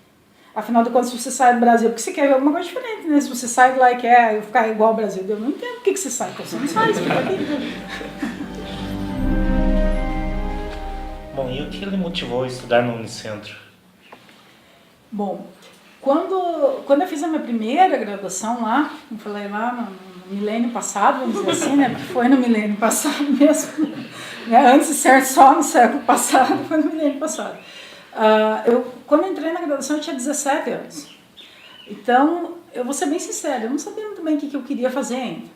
Speaker 4: Afinal de contas, se você sai do Brasil, porque você quer ver alguma coisa diferente, né? Se você sai de lá e quer ficar igual ao Brasil, eu não entendo por que você sai, então você não sai, você fica aqui.
Speaker 3: Bom, e o que ele motivou a estudar no Unicentro?
Speaker 4: Bom, quando eu fiz a minha primeira graduação lá, eu falei lá no milênio passado, vamos dizer assim, né? Porque foi no milênio passado mesmo, né? Antes de ser só no século passado, foi no milênio passado. Quando eu entrei na graduação eu tinha 17 anos. Então, eu vou ser bem sincera, eu não sabia muito bem o que eu queria fazer ainda.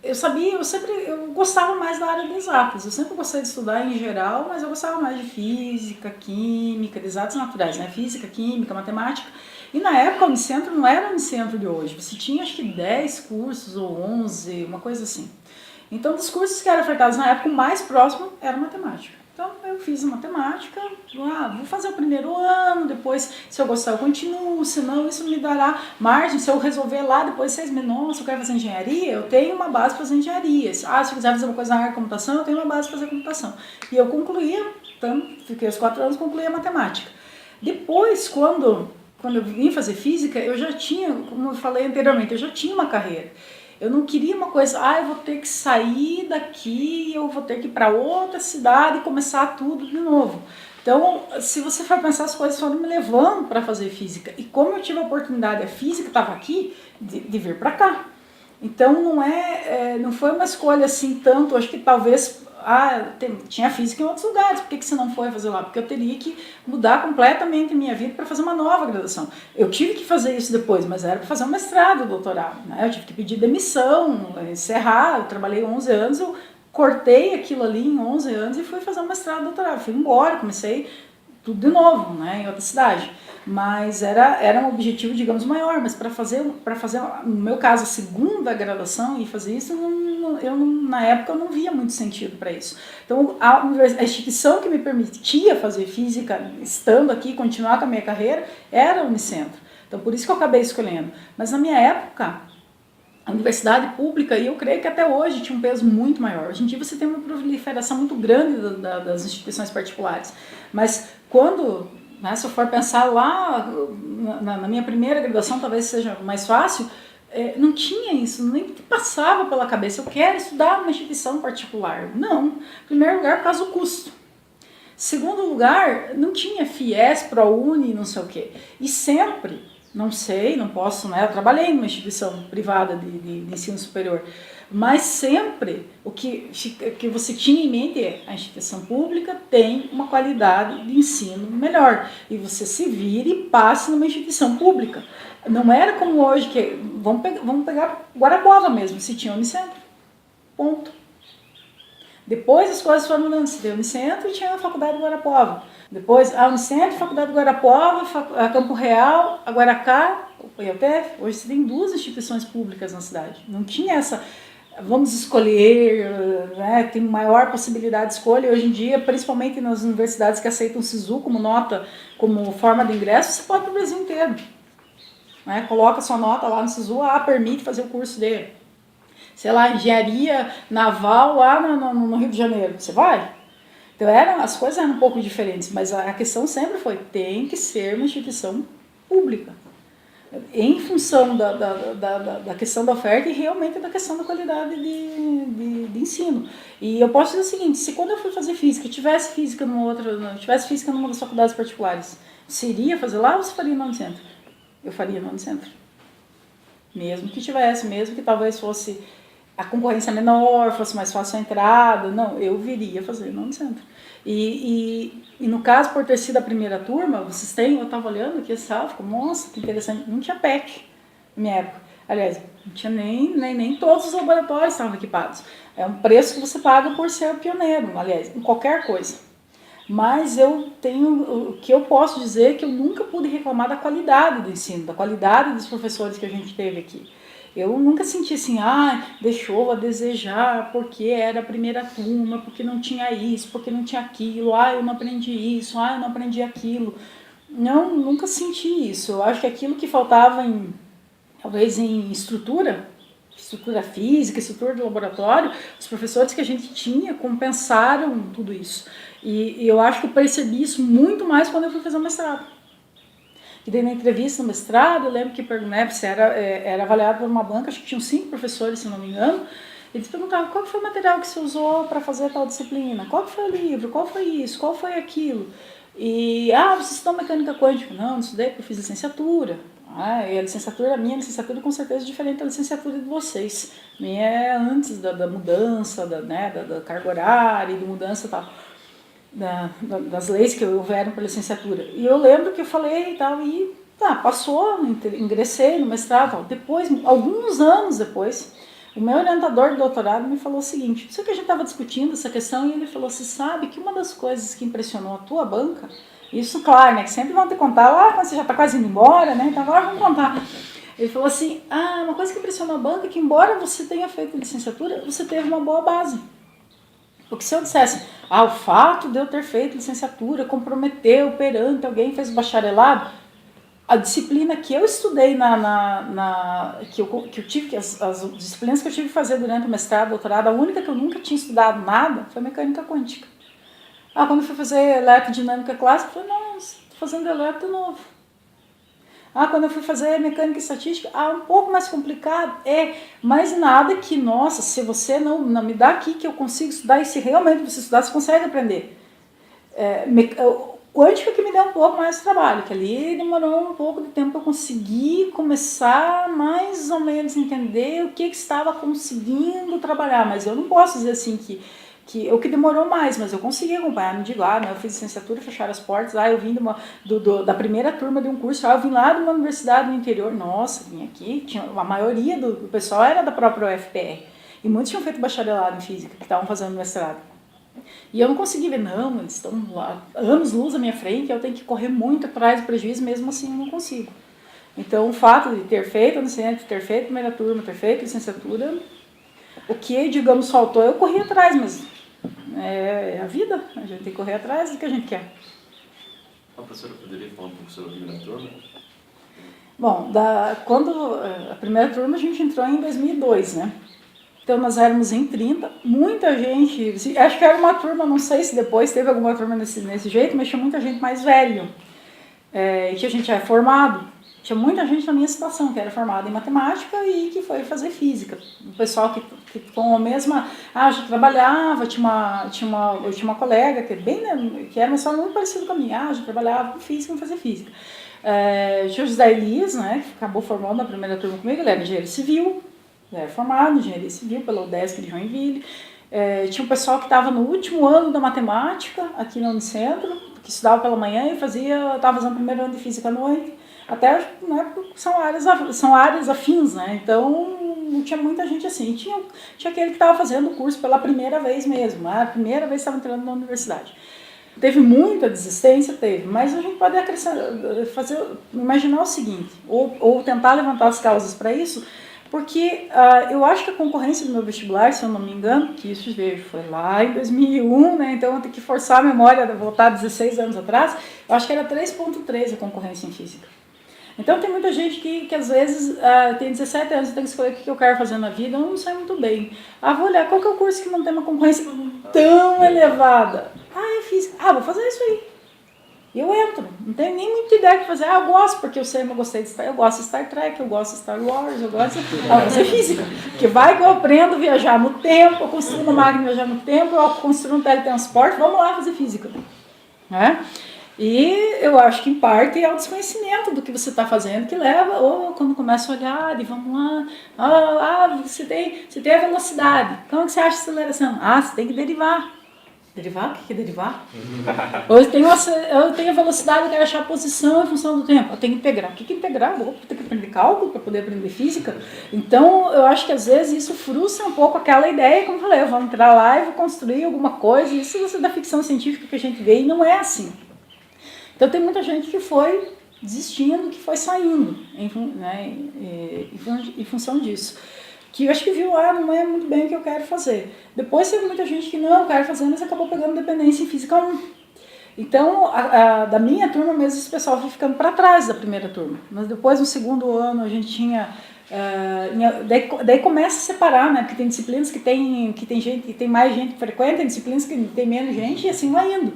Speaker 4: Eu gostava mais da área de exatas. Eu sempre gostei de estudar em geral, mas eu gostava mais de física, química, de exatas naturais, né? Física, química, matemática. E na época o Unicentro não era o Unicentro de hoje. Você tinha acho que 10 cursos ou 11, uma coisa assim. Então, dos cursos que eram ofertados na época, o mais próximo era matemática. Então, eu fiz matemática, vou fazer o primeiro ano, depois, se eu gostar, eu continuo, senão isso me dará margem, se eu resolver lá, depois 6 meses, nossa, eu quero fazer engenharia, eu tenho uma base para fazer engenharia. Se eu quiser fazer uma coisa na área de computação, eu tenho uma base para fazer computação. E eu concluía, então, fiquei os 4 anos, concluí a matemática. Depois, quando eu vim fazer física, eu já tinha, como eu falei anteriormente, eu já tinha uma carreira. Eu não queria uma coisa, eu vou ter que sair daqui, eu vou ter que ir para outra cidade e começar tudo de novo. Então, se você for pensar, as coisas foram me levando para fazer física. E como eu tive a oportunidade, a física estava aqui, de vir para cá. Então, não foi uma escolha assim tanto, acho que talvez... tinha física em outros lugares, por que você não foi fazer lá? Porque eu teria que mudar completamente a minha vida para fazer uma nova graduação. Eu tive que fazer isso depois, mas era para fazer um mestrado, doutorado, né? Eu tive que pedir demissão, encerrar, eu trabalhei 11 anos, eu cortei aquilo ali em 11 anos e fui fazer um mestrado, doutorado. Fui embora, comecei tudo de novo, né, em outra cidade. Mas era um objetivo, digamos, maior, mas para fazer, no meu caso, a segunda graduação e fazer isso, na época eu não via muito sentido para isso. Então, a instituição que me permitia fazer física, estando aqui, continuar com a minha carreira, era o Unicentro. Então, por isso que eu acabei escolhendo. Mas na minha época, a universidade pública, e eu creio que até hoje tinha um peso muito maior. Hoje em dia você tem uma proliferação muito grande das instituições particulares. Mas quando... se eu for pensar lá, na minha primeira graduação, talvez seja mais fácil, não tinha isso, nem passava pela cabeça, eu quero estudar numa instituição particular. Não, em primeiro lugar, por causa do custo. Segundo lugar, não tinha FIES, ProUni, não sei o quê. E sempre, não sei, não posso, eu trabalhei numa instituição privada de ensino superior, mas sempre o que você tinha em mente é a instituição pública tem uma qualidade de ensino melhor e você se vira e passe numa instituição pública. Não era como hoje, que vamos pegar Guarapuava mesmo, se tinha Unicentro, ponto. Depois as coisas foram mudando, se deu Unicentro e tinha a Faculdade de Guarapuava. Depois a Unicentro, Faculdade de Guarapuava, a Campo Real, a Guaracá, o IUTF. Hoje você tem 2 instituições públicas na cidade. Não tinha essa... Vamos escolher, tem maior possibilidade de escolha. Hoje em dia, principalmente nas universidades que aceitam o SISU como nota, como forma de ingresso, você pode para o Brasil inteiro. Coloca sua nota lá no SISU, permite fazer o curso dele. Sei lá, engenharia naval lá no Rio de Janeiro, você vai? Então as coisas eram um pouco diferentes, mas a questão sempre foi, tem que ser uma instituição pública. Em função da questão da oferta e realmente da questão da qualidade de ensino. E eu posso dizer o seguinte, se quando eu fui fazer física, tivesse física numa das faculdades particulares, você iria fazer lá ou você faria no Unicentro? Eu faria no Unicentro. Mesmo que talvez fosse a concorrência menor, fosse mais fácil a entrada, não, eu viria fazer no Unicentro. E no caso, por ter sido a primeira turma, eu estava olhando aqui, ficou, nossa, que interessante, não tinha PEC na minha época. Aliás, não tinha nem todos os laboratórios estavam equipados. É um preço que você paga por ser pioneiro, aliás, em qualquer coisa. Mas o que eu posso dizer é que eu nunca pude reclamar da qualidade do ensino, da qualidade dos professores que a gente teve aqui. Eu nunca senti assim, deixou a desejar porque era a primeira turma, porque não tinha isso, porque não tinha aquilo, eu não aprendi isso, eu não aprendi aquilo. Não, nunca senti isso. Eu acho que aquilo que faltava talvez em estrutura física, estrutura de laboratório, os professores que a gente tinha compensaram tudo isso. E eu acho que eu percebi isso muito mais quando eu fui fazer o mestrado. E daí na entrevista no mestrado, eu lembro que você era avaliado por uma banca, acho que tinham 5 professores, se não me engano, e eles perguntavam qual foi o material que você usou para fazer tal disciplina, qual foi o livro, qual foi isso, qual foi aquilo. E, vocês estudam mecânica quântica? Não estudei porque eu fiz licenciatura. E a minha licenciatura com certeza é diferente da licenciatura de vocês. A minha é antes da mudança, da carga horária, de mudança e tal. Das leis que houveram para licenciatura. E eu lembro que eu falei e tal, e passou, ingressei no mestrado. Tal. Depois, alguns anos depois, o meu orientador de doutorado me falou o seguinte, isso que a gente estava discutindo, essa questão, e ele falou assim, sabe que uma das coisas que impressionou a tua banca, isso, claro, né, que sempre vão te contar, quando você já está quase indo embora, né, então agora vamos contar. Ele falou assim, uma coisa que impressionou a banca é que embora você tenha feito licenciatura, você teve uma boa base. Porque se eu dissesse, o fato de eu ter feito licenciatura comprometeu perante alguém que fez bacharelado, a disciplina que eu estudei que eu tive, as disciplinas que eu tive que fazer durante o mestrado, doutorado, a única que eu nunca tinha estudado nada foi mecânica quântica. Quando eu fui fazer eletrodinâmica clássica, eu falei, não, estou fazendo eletro de novo. Quando eu fui fazer mecânica e estatística, um pouco mais complicado, mas nada que, nossa, se você não me dá aqui que eu consigo estudar, e se realmente você estudar, você consegue aprender. Quântica que me deu um pouco mais de trabalho, que ali demorou um pouco de tempo para eu conseguir começar mais ou menos a entender o que estava conseguindo trabalhar, mas eu não posso dizer assim que o que demorou mais, mas eu consegui acompanhar, não digo, eu fiz licenciatura, fecharam as portas, eu vim da primeira turma de um curso, eu vim lá de uma universidade no interior, nossa, vim aqui, a maioria do pessoal era da própria UFPR, e muitos tinham feito bacharelado em física, que estavam fazendo mestrado. E eu não consegui ver, eles estão lá, anos-luz à minha frente, eu tenho que correr muito atrás do prejuízo, mesmo assim eu não consigo. Então o fato de ter feito no centro, ter feito primeira turma, ter feito licenciatura, o que, digamos, faltou, eu corri atrás, mas é a vida, a gente tem que correr atrás do que a gente quer.
Speaker 5: A professora poderia falar um pouco sobre a primeira turma?
Speaker 4: Bom, quando a primeira turma a gente entrou em 2002, né? Então nós éramos em 30, muita gente, acho que era uma turma, não sei se depois teve alguma turma nesse jeito, mas tinha muita gente mais velho, que a gente é formado. Tinha muita gente na minha situação que era formada em matemática e que foi fazer física. O pessoal que com a mesma... já trabalhava, eu tinha uma colega que era uma história muito parecida com a minha. Já trabalhava com física e fazia física. Tinha o José Elias, né, que acabou formando a primeira turma comigo, ele era engenheiro civil, ele era formado em engenharia civil pela UDESC de Joinville. Tinha um pessoal que estava no último ano da matemática aqui no Unicentro, que estudava pela manhã e estava fazendo o primeiro ano de física à noite. Até, né, são áreas afins, né? Então, tinha muita gente assim. Tinha aquele que estava fazendo o curso pela primeira vez mesmo, a primeira vez que estava entrando na universidade. Teve muita desistência, mas a gente pode imaginar o seguinte, ou tentar levantar as causas para isso, porque eu acho que a concorrência do meu vestibular, se eu não me engano, que isso foi lá em 2001, né? Então eu tenho que forçar a memória, voltar 16 anos atrás, eu acho que era 3.3 a concorrência em física. Então tem muita gente que às vezes tem 17 anos e tem que escolher o que eu quero fazer na vida, eu não sei muito bem. Vou olhar qual que é o curso que não tem uma concorrência tão elevada. É física. Vou fazer isso aí. E eu entro. Não tenho nem muita ideia de fazer. Eu gosto, porque eu gostei de Star, eu gosto de Star Trek, eu gosto de Star Wars, eu gosto de fazer física. Porque vai que eu aprendo a viajar no tempo, eu construo uma máquina viajar no tempo, eu construo um teletransporte, vamos lá fazer física. Né? E eu acho que, em parte, é o desconhecimento do que você está fazendo que leva, ou quando começa a olhar, e vamos lá, você tem a velocidade, como que você acha a aceleração? Você tem que derivar. Derivar? O que é derivar? Eu tenho a velocidade, eu quero achar a posição em função do tempo. Eu tenho que integrar. O que é integrar? Eu vou ter que aprender cálculo para poder aprender física. Então, eu acho que às vezes isso frustra um pouco aquela ideia, como eu falei, eu vou entrar lá e vou construir alguma coisa. Isso é da ficção científica que a gente vê e não é assim. Então, tem muita gente que foi desistindo, que foi saindo em função disso. Que eu acho que viu, não é muito bem o que eu quero fazer. Depois teve muita gente que não, eu quero fazer, mas acabou pegando dependência em Física 1. Então, da minha turma mesmo, esse pessoal foi ficando para trás da primeira turma. Mas depois, no segundo ano, a gente tinha... daí começa a separar, né? Porque tem disciplinas que tem gente, que tem mais gente que frequenta, tem disciplinas que tem menos gente, e assim vai indo.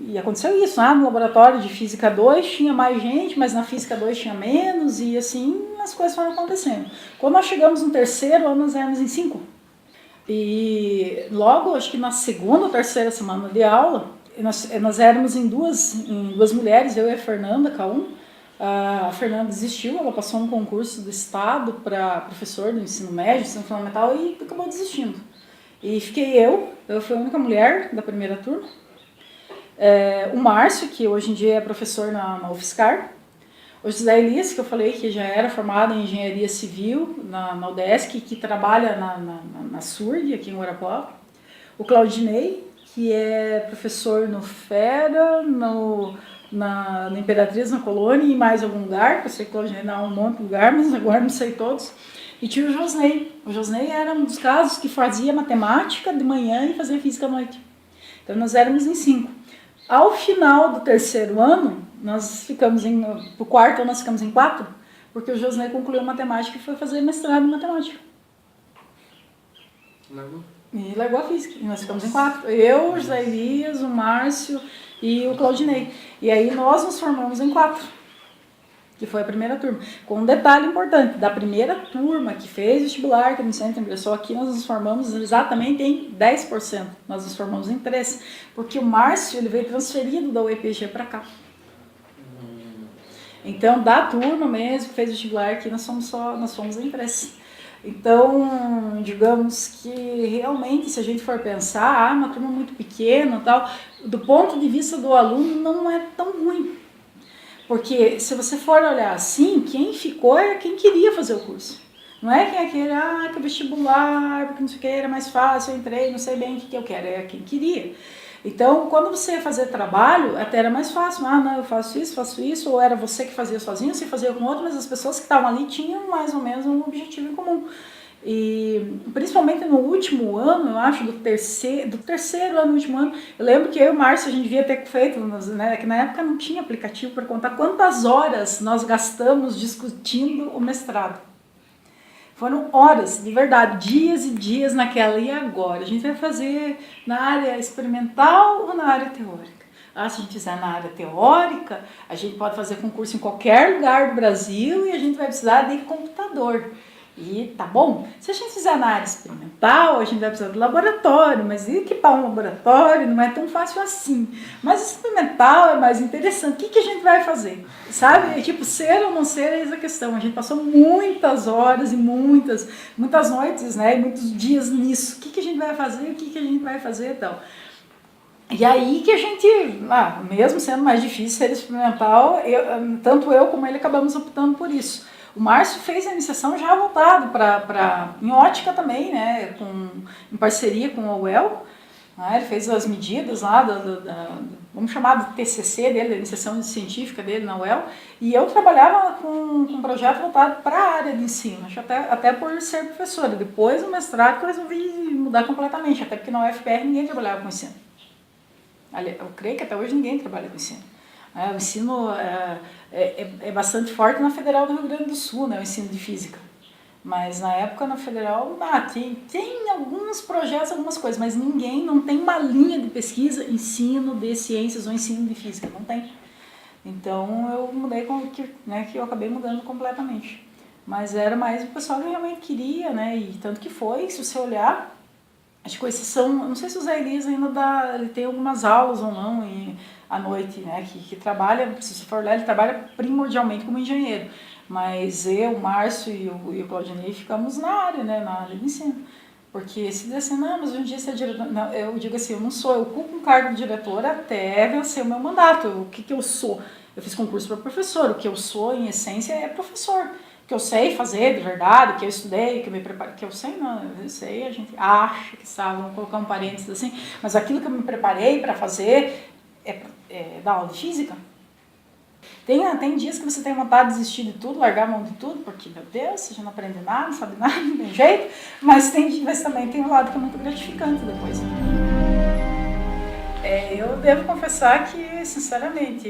Speaker 4: E aconteceu isso, no laboratório de Física 2 tinha mais gente, mas na Física 2 tinha menos, e assim as coisas foram acontecendo. Quando nós chegamos no terceiro ano, nós éramos em 5. E logo, acho que na segunda ou terceira semana de aula, nós éramos em duas mulheres, eu e a Fernanda, K1. A Fernanda desistiu, ela passou um concurso do estado para professor do ensino médio, ensino fundamental, e acabou desistindo. E fiquei eu fui a única mulher da primeira turma. O Márcio, que hoje em dia é professor na UFSCar, o José Elias, que eu falei que já era formado em engenharia civil na UDESC, que trabalha na SURG, aqui em Guarapuava, o Claudinei, que é professor no FERA, na Imperatriz, na Colônia e em mais algum lugar, eu sei que o Claudinei dá um monte de lugar, mas agora não sei todos, e tinha o Josnei. O Josnei era um dos casos que fazia matemática de manhã e fazia física à noite. Então nós éramos em 5. Ao final do terceiro ano, nós ficamos pro quarto ano nós ficamos em 4, porque o Josnei concluiu matemática e foi fazer mestrado em matemática. E largou a física. E nós ficamos em 4. Eu, o José Elias, o Márcio e o Claudinei. E aí nós nos formamos em 4, que foi a primeira turma. Com um detalhe importante, da primeira turma que fez vestibular, que no centro ingressou aqui, nós nos formamos exatamente em 10%. Nós nos formamos em 3%, porque o Márcio ele veio transferido da UEPG para cá. Então, da turma mesmo que fez vestibular aqui, nós fomos em 3%. Então, digamos que realmente, se a gente for pensar, uma turma muito pequena, tal, do ponto de vista do aluno, não é tão ruim. Porque se você for olhar assim, quem ficou é quem queria fazer o curso. Não é quem é aquele, que vestibular, porque não sei o que, era mais fácil, eu entrei, não sei bem o que eu quero, é quem queria. Então, quando você ia fazer trabalho, até era mais fácil. Não, eu faço isso, ou era você que fazia sozinho, você fazia com outro, mas as pessoas que estavam ali tinham mais ou menos um objetivo em comum. E principalmente no último ano, eu acho, do terceiro ano, no último ano, eu lembro que eu e o Márcio, a gente devia ter feito, né, que na época não tinha aplicativo para contar quantas horas nós gastamos discutindo o mestrado. Foram horas, de verdade, dias e dias naquela. E agora? A gente vai fazer na área experimental ou na área teórica? Se a gente fizer na área teórica, a gente pode fazer concurso em qualquer lugar do Brasil e a gente vai precisar de computador. E tá bom, se a gente fizer na área experimental, a gente vai precisar do laboratório, mas equipar um laboratório não é tão fácil assim. Mas o experimental é mais interessante. O que a gente vai fazer? Sabe? Ser ou não ser é essa questão. A gente passou muitas horas e muitas noites, né? E muitos dias nisso. O que a gente vai fazer? O que a gente vai fazer e tal. E aí que a gente, mesmo sendo mais difícil ser experimental, tanto eu como ele acabamos optando por isso. O Márcio fez a iniciação já voltado em ótica também, né, em parceria com a UEL, né, ele fez as medidas lá, vamos chamar de TCC dele, da iniciação científica dele na UEL, e eu trabalhava com um projeto voltado para a área de ensino, até por ser professora. Depois do mestrado que eu resolvi mudar completamente, até porque na UFPR ninguém trabalhava com ensino. Eu creio que até hoje ninguém trabalha com ensino. O ensino é bastante forte na Federal do Rio Grande do Sul, né, o ensino de física. Mas na época na Federal tem alguns projetos, algumas coisas, mas não tem uma linha de pesquisa, ensino de ciências ou ensino de física, não tem. Então eu mudei, que eu acabei mudando completamente. Mas era mais o pessoal que realmente queria, né, e tanto que foi, se você olhar, acho que com exceção, não sei se o Zé Elias ainda ele tem algumas aulas ou não, à noite, né, que trabalha, se você for olhar, ele trabalha primordialmente como engenheiro, mas eu, o Márcio e o Claudinei ficamos na área, né, na área de ensino. Porque se dizer assim, não, mas um dia você é diretor... Não, eu digo assim, eu não sou, eu ocupo um cargo de diretora até vencer o meu mandato. O que eu sou? Eu fiz concurso para professor, o que eu sou, em essência, é professor. O que eu sei fazer de verdade, o que eu estudei, o que eu me preparei, que eu sei não, eu sei, a gente acha que sabe, vamos colocar um parênteses assim, mas aquilo que eu me preparei para fazer é dar aula de física. Tem dias que você tem vontade de desistir de tudo, largar a mão de tudo, porque, meu Deus, você já não aprende nada, não sabe nada, não tem jeito, mas também tem um lado que é muito gratificante depois. Eu devo confessar que, sinceramente,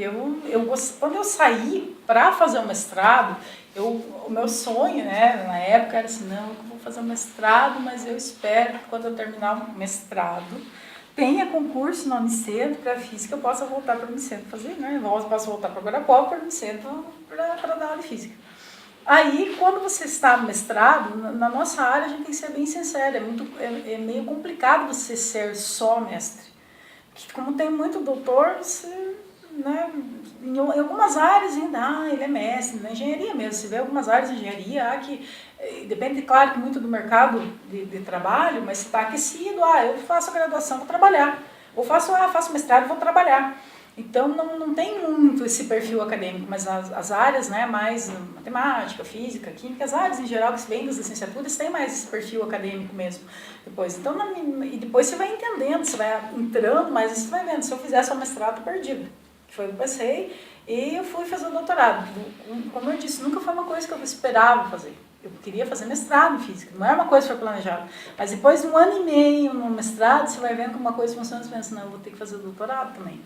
Speaker 4: quando eu saí para fazer o mestrado, o meu sonho, né, na época era assim, não, eu vou fazer um mestrado, mas eu espero que quando eu terminar o mestrado, tenha concurso na Unicentro para física, eu possa voltar para a Unicentro fazer, né? Eu posso voltar para Guarapuava, para a Unicentro para dar aula de física. Aí, quando você está no mestrado, na nossa área, a gente tem que ser bem sincero, é meio complicado você ser só mestre. Porque como tem muito doutor, você, né, em algumas áreas ainda, ele é mestre, na engenharia mesmo, você vê algumas áreas de engenharia que depende, claro, que muito do mercado de trabalho, mas você está aquecido, eu faço a graduação, vou trabalhar, ou faço mestrado, vou trabalhar. Então, não tem muito esse perfil acadêmico, mas as áreas, né, mais matemática, física, química, as áreas em geral que vêm das licenciaturas têm mais esse perfil acadêmico mesmo. Depois, e depois você vai entendendo, você vai entrando, mas você vai vendo, se eu fizesse o mestrado, perdido. Foi o que eu pensei, e eu fui fazer o doutorado. Como eu disse, nunca foi uma coisa que eu esperava fazer. Eu queria fazer mestrado em física, não era uma coisa que foi planejada. Mas depois de 1 ano e meio no mestrado, você vai vendo como uma coisa funciona, você pensa, não, eu vou ter que fazer doutorado também.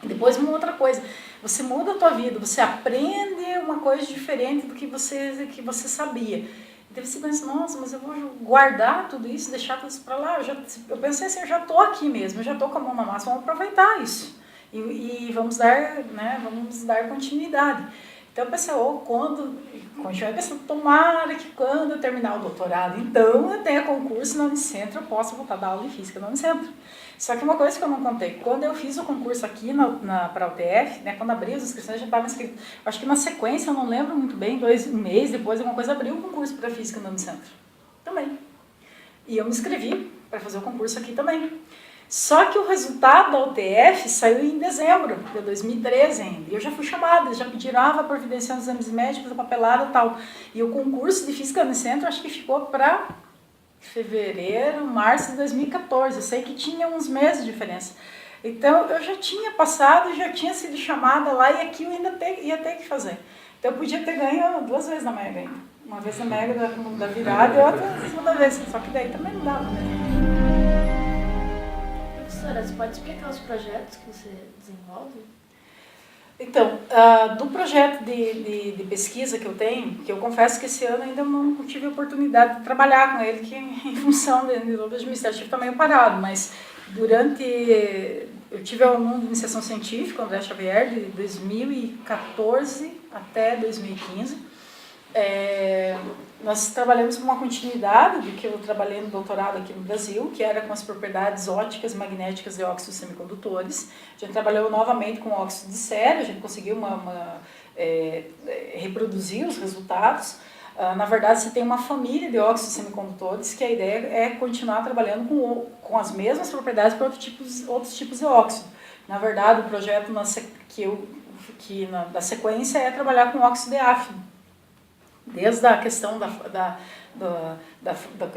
Speaker 4: E depois uma outra coisa, você muda a tua vida, você aprende uma coisa diferente do que você sabia. E daí você pensa, nossa, mas eu vou guardar tudo isso, deixar tudo isso para lá. Eu pensei assim, eu já estou aqui mesmo, eu já estou com a mão na massa, vamos aproveitar isso. E vamos dar continuidade. Então eu pensei, continuei pensando, tomara que quando eu terminar o doutorado, então eu tenha concurso na Unicentro, eu possa voltar a dar aula de física na Unicentro. Só que uma coisa que eu não contei, quando eu fiz o concurso aqui para a UTF, né, quando abri as inscrições, já estava inscrito. Acho que na sequência, eu não lembro muito bem, um mês depois, alguma coisa, abriu o concurso para física na Unicentro. Também. E eu me inscrevi para fazer o concurso aqui também. Só que o resultado da UTF saiu em dezembro de 2013 ainda. E eu já fui chamada, já pediram para providenciar os exames médicos, a papelada e tal. E o concurso de física no Unicentro, acho que ficou para fevereiro, março de 2014. Eu sei que tinha uns meses de diferença. Então, eu já tinha passado, já tinha sido chamada lá e aqui eu ainda ia ter que fazer. Então, eu podia ter ganho 2 vezes na Mega ainda. Uma vez na Mega da virada e outra na segunda vez. Só que daí também não dava, né?
Speaker 7: Professora, você pode explicar os projetos que você desenvolve?
Speaker 4: Então, do projeto de pesquisa que eu tenho, que eu confesso que esse ano ainda não tive a oportunidade de trabalhar com ele, que em função do administrativo está meio parado, mas eu tive aluno de iniciação científica, André Xavier, de 2014 até 2015. Nós trabalhamos com uma continuidade do que eu trabalhei no doutorado aqui no Brasil, que era com as propriedades ópticas e magnéticas de óxidos semicondutores. A gente trabalhou novamente com óxido de sério, a gente conseguiu reproduzir os resultados. Na verdade, você tem uma família de óxidos semicondutores que a ideia é continuar trabalhando com as mesmas propriedades para outros tipos de óxido. Na verdade, o projeto da sequência é trabalhar com óxido de áfino. Desde a questão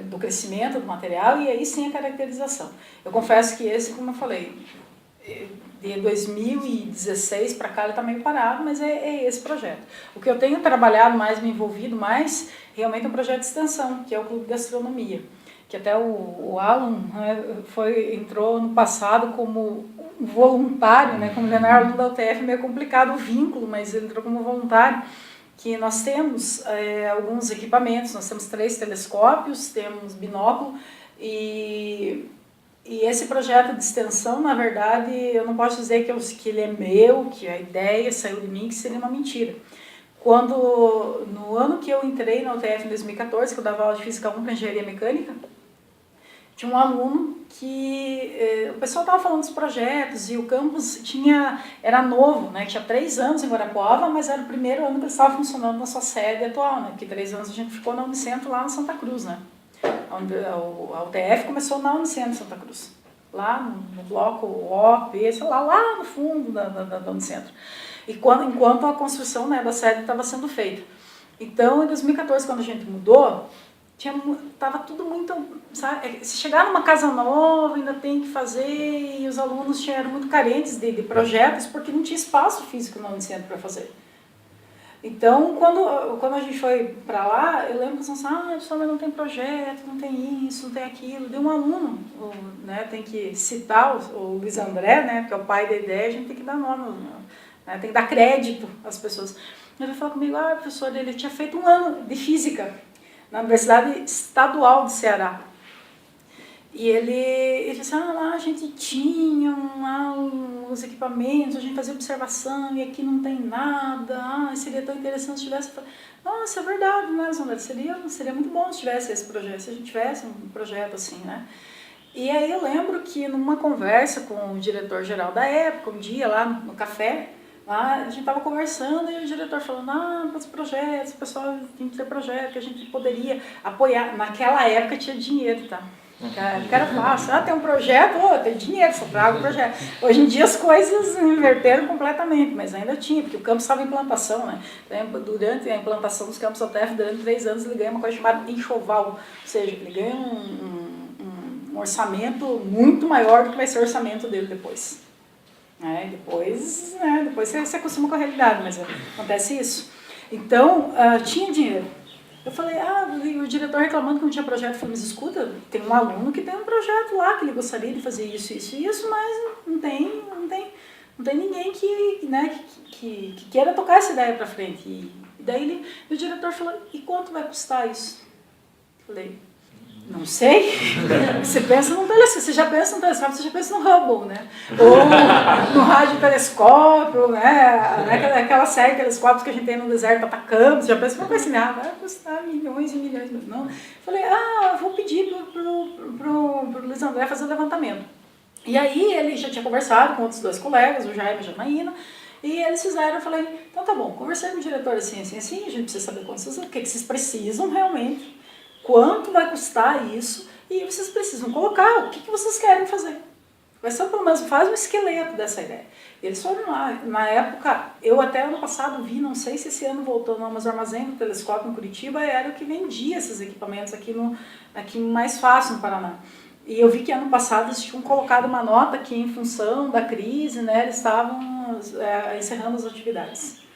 Speaker 4: do crescimento do material e aí sim a caracterização. Eu confesso que esse, como eu falei, de 2016 para cá ele está meio parado, mas é esse projeto. O que eu tenho trabalhado mais, me envolvido mais, realmente é um projeto de extensão, que é o Clube de Astronomia, que até o Alan entrou no passado como voluntário, né, como Leonardo aluno da UTF, meio complicado o vínculo, mas ele entrou como voluntário, que nós temos alguns equipamentos, nós temos 3 telescópios, temos binóculo, e esse projeto de extensão, na verdade, eu não posso dizer que ele é meu, que a ideia saiu de mim, que seria uma mentira. No ano que eu entrei na UTF em 2014, que eu dava aula de Física 1 para Engenharia Mecânica, tinha um aluno que o pessoal estava falando dos projetos e o campus era novo, né? Tinha 3 anos em Guarapuava, mas era o primeiro ano que ele estava funcionando na sua sede atual, né? Porque 3 anos a gente ficou na Unicentro lá na Santa Cruz, né? A UTF começou na Unicentro Santa Cruz, lá no bloco O, P, sei lá no fundo da Unicentro. E enquanto a construção, né, da sede estava sendo feita. Então, em 2014, quando a gente mudou, tava tudo muito, sabe, se chegar numa casa nova, ainda tem que fazer, e os alunos eram muito carentes de projetos, porque não tinha espaço físico no Unicentro para fazer. Então, quando a gente foi para lá, eu lembro que eles falaram assim, mas não tem projeto, não tem isso, não tem aquilo. De um aluno, né, tem que citar o Luiz André, né, que é o pai da ideia, a gente tem que dar nome, né, tem que dar crédito às pessoas. Ele falou comigo, professor, ele tinha feito 1 ano de física na Universidade Estadual do Ceará. E ele disse, lá a gente tinha os equipamentos, a gente fazia observação e aqui não tem nada, seria tão interessante se tivesse. Eu falei, nossa, é verdade, né, Zandra? Seria muito bom se tivesse esse projeto, se a gente tivesse um projeto assim, né? E aí eu lembro que numa conversa com o diretor-geral da época, um dia lá no café, lá a gente estava conversando e o diretor falando, para os projetos, o pessoal tem que ter projeto que a gente poderia apoiar. Naquela época tinha dinheiro, tá? O cara fala, tem um projeto, tem dinheiro, só trago o projeto. Hoje em dia as coisas inverteram completamente, mas ainda tinha, porque o campus estava em implantação, né? Durante a implantação dos campos UTF, durante 3 anos, ele ganha uma coisa chamada enxoval, ou seja, ele ganha um orçamento muito maior do que vai ser o orçamento dele depois. Depois você acostuma com a realidade, mas acontece isso. Então, tinha dinheiro. Eu falei, o diretor reclamando que não tinha projeto, eu falei, mas escuta, tem um aluno que tem um projeto lá, que ele gostaria de fazer isso, mas não tem ninguém que queira tocar essa ideia para frente. E daí o diretor falou, e quanto vai custar isso? Eu falei, não sei. Você pensa num telescópio, você já pensa num telescópio, você já pensa no Hubble, né? Ou no radiotelescópio, né? Aquela série de telescópios que a gente tem no deserto Atacama, você já pensa uma coisa assim, vai custar milhões e milhões. Não. Eu falei, vou pedir pro Luiz André fazer o levantamento. E aí ele já tinha conversado com outros 2 colegas, o Jaime e a Janaína, e eles fizeram, eu falei, então tá bom, conversei com o diretor assim, a gente precisa saber o que vocês precisam realmente, quanto vai custar isso, e vocês precisam colocar o que vocês querem fazer. Vai ser pelo menos, faz um esqueleto dessa ideia. Eles foram lá, na época, eu até ano passado vi, não sei se esse ano voltou não, mas o armazém do telescópio em Curitiba era o que vendia esses equipamentos aqui mais fácil no Paraná. E eu vi que ano passado eles tinham colocado uma nota que em função da crise, né, eles estavam encerrando as atividades.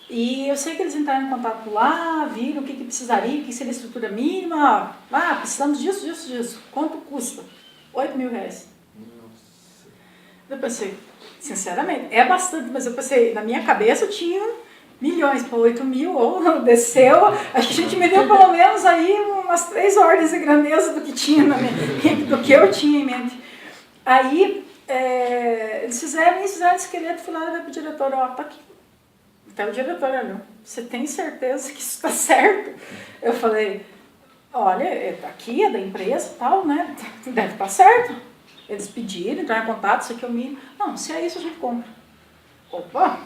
Speaker 4: E eu sei que eles entraram em contato lá, viram o que precisaria, o que seria a estrutura mínima. Precisamos disso. Quanto custa? R$8.000. Nossa. Eu pensei, sinceramente, é bastante, mas eu pensei, na minha cabeça eu tinha milhões, para 8.000, ou desceu, acho que a gente me deu pelo menos aí umas 3 ordens de grandeza do que tinha do que eu tinha em mente. Aí, eles fizeram esse esqueleto, fui lá e para o diretor, tá aqui. Até o diretor olhou, você tem certeza que isso está certo? Eu falei, olha, aqui é da empresa e tal, né? Deve estar certo. Eles pediram, entraram em contato, isso aqui é o mínimo. Não, se é isso a gente compra. Opa,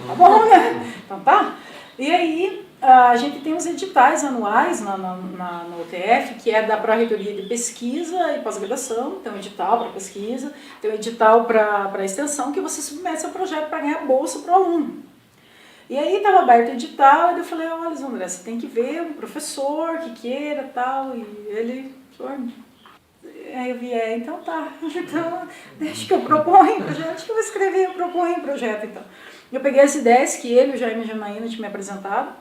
Speaker 4: tá bom, né? Então tá. E aí, a gente tem os editais anuais na UTF, que é da Pró-Reitoria de Pesquisa e Pós-Graduação, tem um edital para pesquisa, tem um edital para extensão, que você submete seu projeto para ganhar bolsa para o aluno. E aí estava aberto o edital, e eu falei, olha, André, você tem que ver um professor que queira e tal, e ele, aí eu vi, então tá, então deixa que eu proponho o projeto, acho que eu vou escrever, eu proponho o projeto, então. Eu peguei as ideias que ele, o Jaime e a Janaína tinham me apresentado,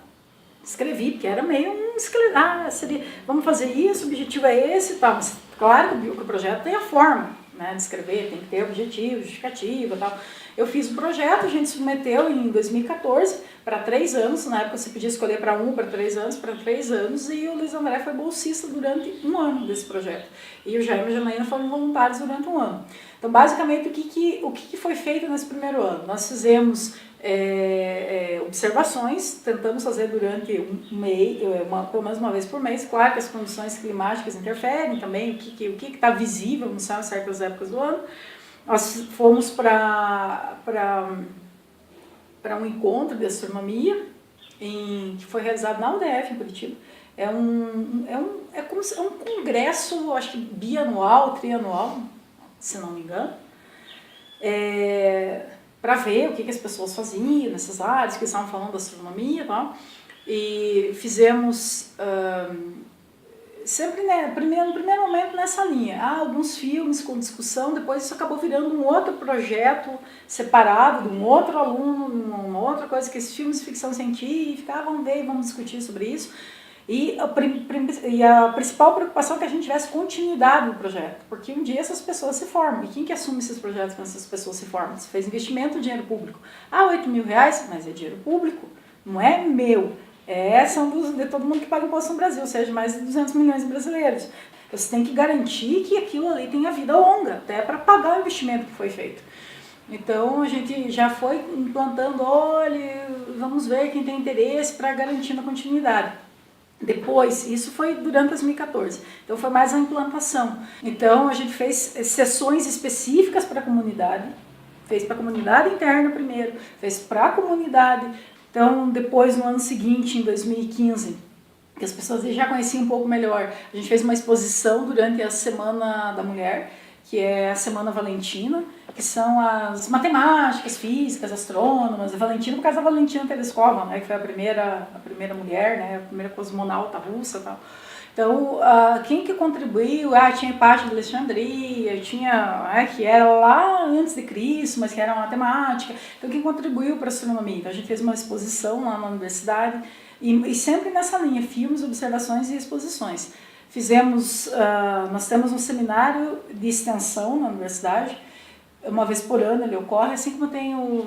Speaker 4: escrevi, porque era meio um esqueleto, vamos fazer isso, o objetivo é esse e tal, mas claro que o projeto tem a forma, né, de escrever, tem que ter objetivo, justificativa e tal. Eu fiz o projeto, a gente submeteu em 2014 para 3 anos, na época você podia escolher para 1, para 3 anos, e o Luiz André foi bolsista durante 1 ano desse projeto. E o Jaime e a Janaína foram voluntários durante 1 ano. Então, basicamente, o que foi feito nesse primeiro ano? Nós fizemos observações, tentamos fazer durante um mês, pelo menos uma vez por mês, claro que as condições climáticas interferem também, o que está visível no céu em certas épocas do ano. Nós fomos para um encontro de astronomia que foi realizado na UDF, em Curitiba. É como se, é um congresso, acho que bianual, trianual, se não me engano, para ver o que as pessoas faziam nessas áreas, que estavam falando da astronomia e tal. E fizemos sempre, né, no primeiro momento nessa linha, alguns filmes com discussão, depois isso acabou virando um outro projeto separado de um outro aluno, uma outra coisa, que esses filmes de ficção científica, vamos ver, vamos discutir sobre isso. E a principal preocupação é que a gente tivesse continuidade do projeto, porque um dia essas pessoas se formam. E quem que assume esses projetos quando essas pessoas se formam? Você fez investimento, dinheiro público. R$8.000, mas é dinheiro público, não é meu. São de todo mundo que paga imposto no Brasil, ou seja, mais de 200 milhões de brasileiros. Você tem que garantir que aquilo ali tenha vida longa, até para pagar o investimento que foi feito. Então, a gente já foi implantando, olha, vamos ver quem tem interesse para garantir a continuidade. Depois, isso foi durante 2014, então foi mais a implantação. Então, a gente fez sessões específicas para a comunidade, fez para a comunidade interna primeiro, fez para a comunidade. Então, depois, no ano seguinte, em 2015, que as pessoas já conheciam um pouco melhor, a gente fez uma exposição durante a Semana da Mulher, que é a Semana Valentina, que são as matemáticas, físicas, astrônomas, a Valentina por causa da Valentina Tereskova, né, que foi a primeira mulher, né, a primeira cosmonauta russa e tal. Então, quem que contribuiu? Tinha Hipátia de Alexandria, tinha, que era lá antes de Cristo, mas que era matemática. Então, quem contribuiu para a astronomia? Então, a gente fez uma exposição lá na universidade, e sempre nessa linha, filmes, observações e exposições. Nós temos um seminário de extensão na universidade, uma vez por ano ele ocorre, assim como tem o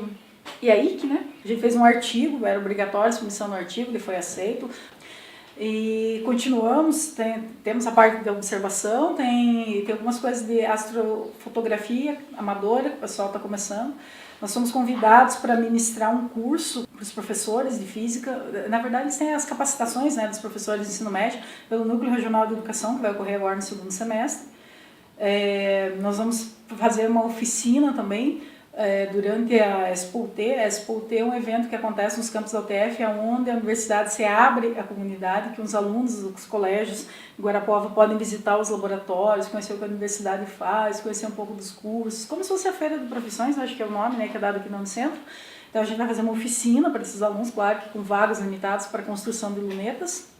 Speaker 4: IAIC, né? A gente fez um artigo, era obrigatório a submissão do artigo, ele foi aceito. E continuamos, temos a parte da observação, tem algumas coisas de astrofotografia amadora, que o pessoal está começando. Nós somos convidados para ministrar um curso para os professores de física. Na verdade, eles têm as capacitações, né, dos professores de ensino médio pelo Núcleo Regional de Educação, que vai ocorrer agora no segundo semestre. Nós vamos fazer uma oficina também durante a Expo-T. A Expo-T é um evento que acontece nos campos da UTF, onde a universidade se abre à comunidade, que os alunos dos colégios de Guarapuava podem visitar os laboratórios, conhecer o que a universidade faz, conhecer um pouco dos cursos, como se fosse a Feira de Profissões, acho que é o nome, né, que é dado aqui no Unicentro. Então a gente vai fazer uma oficina para esses alunos, claro que com vagas limitadas para a construção de lunetas.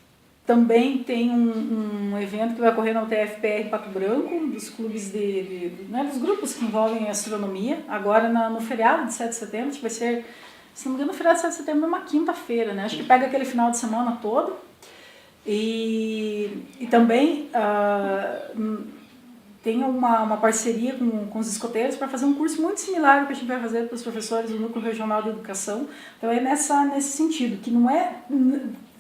Speaker 4: Também tem um evento que vai ocorrer na UTF-PR Pato Branco, dos clubes dos grupos que envolvem astronomia, agora no feriado de 7 de setembro, que vai ser, se não me engano, o feriado de 7 de setembro é uma quinta-feira, né? Acho que pega aquele final de semana todo. E também tem uma parceria com os escoteiros para fazer um curso muito similar ao que a gente vai fazer para os professores do Núcleo Regional de Educação. Então é nesse sentido, que não é,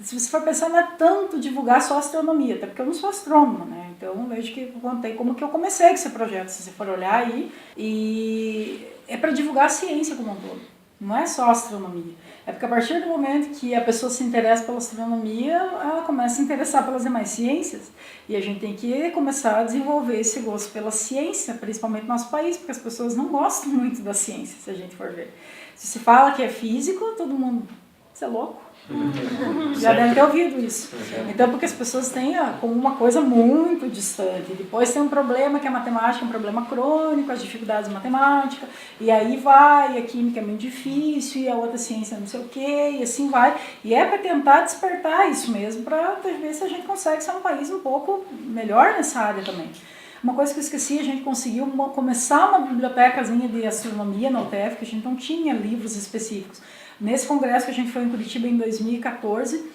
Speaker 4: se você for pensar, não é tanto divulgar só astronomia, até porque eu não sou astrônoma, né? Então vejo que eu contei como que eu comecei com esse projeto, se você for olhar aí, e é para divulgar a ciência como um todo. Não é só astronomia. É porque a partir do momento que a pessoa se interessa pela astronomia, ela começa a se interessar pelas demais ciências. E a gente tem que começar a desenvolver esse gosto pela ciência, principalmente no nosso país, porque as pessoas não gostam muito da ciência, se a gente for ver. Se se fala que é físico, todo mundo, você é louco? Já deve ter ouvido isso. Então, porque as pessoas têm como uma coisa muito distante. Depois tem um problema que a matemática é um problema crônico, as dificuldades de matemática, e aí vai, a química é muito difícil, e a outra ciência não sei o quê, e assim vai. E é para tentar despertar isso mesmo, para ver se a gente consegue ser um país um pouco melhor nessa área também. Uma coisa que eu esqueci, a gente conseguiu começar uma bibliotecazinha de astronomia na UTF, que a gente não tinha livros específicos. Nesse congresso que a gente foi em Curitiba em 2014,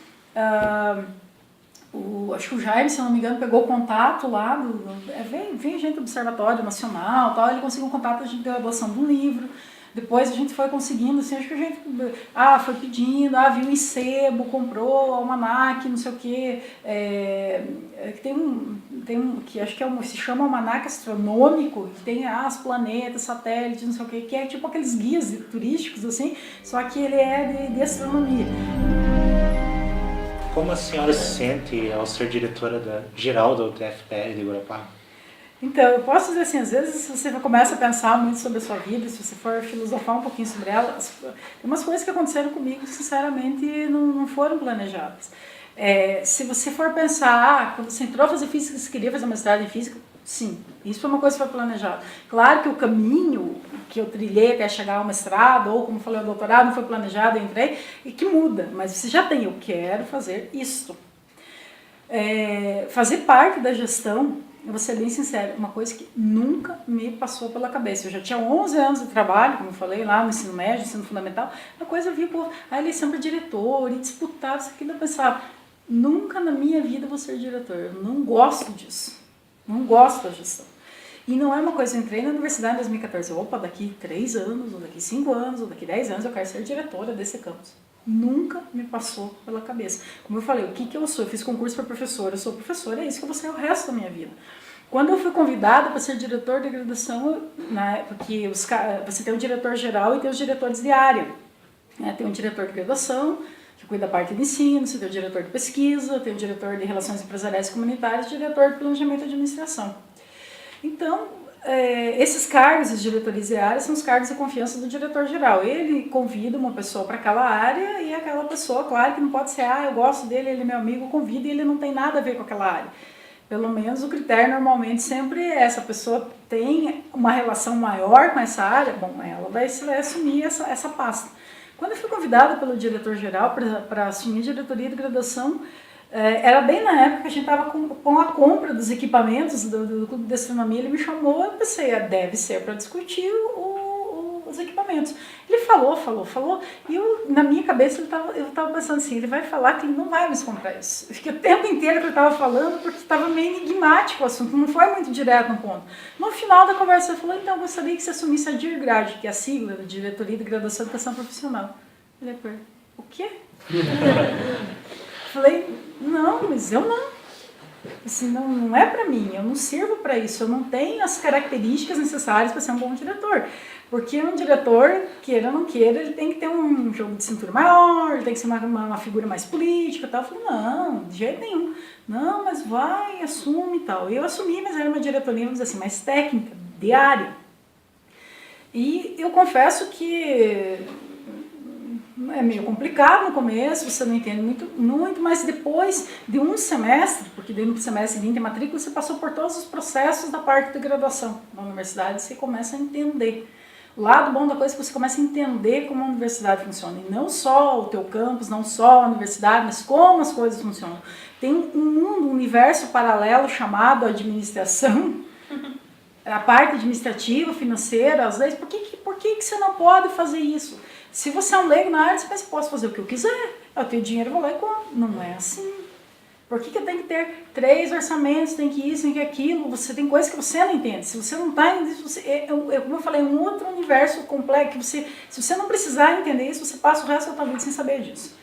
Speaker 4: acho que o Jaime, se eu não me engano, pegou contato lá, vem gente do Observatório Nacional, tal, ele conseguiu um contato, a gente deu a doação de um livro. Depois a gente foi conseguindo, assim, acho que a gente foi pedindo, viu em sebo, comprou almanaque, não sei o quê. Tem um que acho que se chama almanaque astronômico, que tem os planetas, satélites, não sei o quê, que é tipo aqueles guias turísticos, assim, só que ele é de astronomia.
Speaker 3: Como a senhora se sente ao ser diretora geral da UTF-PR de Guarapuava?
Speaker 4: Então, eu posso dizer assim, às vezes se você começa a pensar muito sobre a sua vida, se você for filosofar um pouquinho sobre ela, tem umas coisas que aconteceram comigo que sinceramente não foram planejadas. Se você for pensar, quando você entrou a fazer física, você queria fazer mestrado em física, sim, isso foi uma coisa que foi planejada. Claro que o caminho que eu trilhei até chegar ao mestrado, ou como falei, ao doutorado, não foi planejado, eu entrei, e que muda, mas você já tem, eu quero fazer isto. Fazer parte da gestão, eu vou ser bem sincera, uma coisa que nunca me passou pela cabeça. Eu já tinha 11 anos de trabalho, como eu falei, lá no ensino médio, ensino fundamental, a coisa eu via, a eleição para diretor, e disputar isso aqui, eu pensava, nunca na minha vida vou ser diretor, eu não gosto disso, não gosto da gestão. E não é uma coisa, eu entrei na universidade em 2014, opa, daqui 3 anos, ou daqui 5 anos, ou daqui 10 anos eu quero ser diretora desse campus. Nunca me passou pela cabeça. Como eu falei, o que eu sou? Eu fiz concurso para professora, eu sou professora, é isso que eu vou ser o resto da minha vida. Quando eu fui convidada para ser diretor de graduação, porque você tem um diretor geral e tem os diretores de área. Tem um diretor de graduação, que cuida da parte de ensino, você tem o diretor de pesquisa, tem o diretor de relações empresariais e comunitárias, e o diretor de planejamento e administração. Então, esses cargos de diretorias e áreas são os cargos de confiança do diretor-geral. Ele convida uma pessoa para aquela área e aquela pessoa, claro que não pode ser, eu gosto dele, ele é meu amigo, convida e ele não tem nada a ver com aquela área. Pelo menos o critério normalmente sempre é essa pessoa tem uma relação maior com essa área, bom, ela vai assumir essa pasta. Quando eu fui convidada pelo diretor-geral para assumir a diretoria de graduação, era bem na época que a gente estava com a compra dos equipamentos do Clube de Astronomia, ele me chamou, eu pensei, deve ser para discutir os equipamentos. Ele falou, e na minha cabeça eu estava pensando assim, ele vai falar que ele não vai mais comprar isso. Eu fiquei o tempo inteiro que ele estava falando, porque estava meio enigmático o assunto, não foi muito direto no ponto. No final da conversa ele falou, então eu gostaria que você assumisse a DIRGRAD, que é a sigla da Diretoria de Graduação e Educação Profissional. Ele falou, o quê? Falei, não, mas eu não. Assim, não é para mim, eu não sirvo para isso, eu não tenho as características necessárias para ser um bom diretor. Porque um diretor, queira ou não queira, ele tem que ter um jogo de cintura maior, ele tem que ser uma figura mais política e tal. Eu falei, não, de jeito nenhum. Não, mas vai, assume e tal. E eu assumi, mas era uma diretoria, vamos dizer assim, mais técnica, diária. E eu confesso que é meio complicado no começo, você não entende muito, mas depois de um semestre, porque dentro do semestre seguinte a matrícula, você passou por todos os processos da parte de graduação na universidade, você começa a entender. O lado bom da coisa é que você começa a entender como a universidade funciona, e não só o teu campus, não só a universidade, mas como as coisas funcionam. Tem um universo paralelo chamado administração, a parte administrativa, financeira, as leis. Por que você não pode fazer isso? Se você é um leigo na área, você pensa, posso fazer o que eu quiser, eu tenho dinheiro, eu vou lá e compro. Não é assim. Por que eu tenho que ter 3 orçamentos, tem que isso, tem que aquilo? Você tem coisas que você não entende. Se você não está entendendo, como eu falei, um outro universo complexo, que se você não precisar entender isso, você passa o resto da sua vida sem saber disso.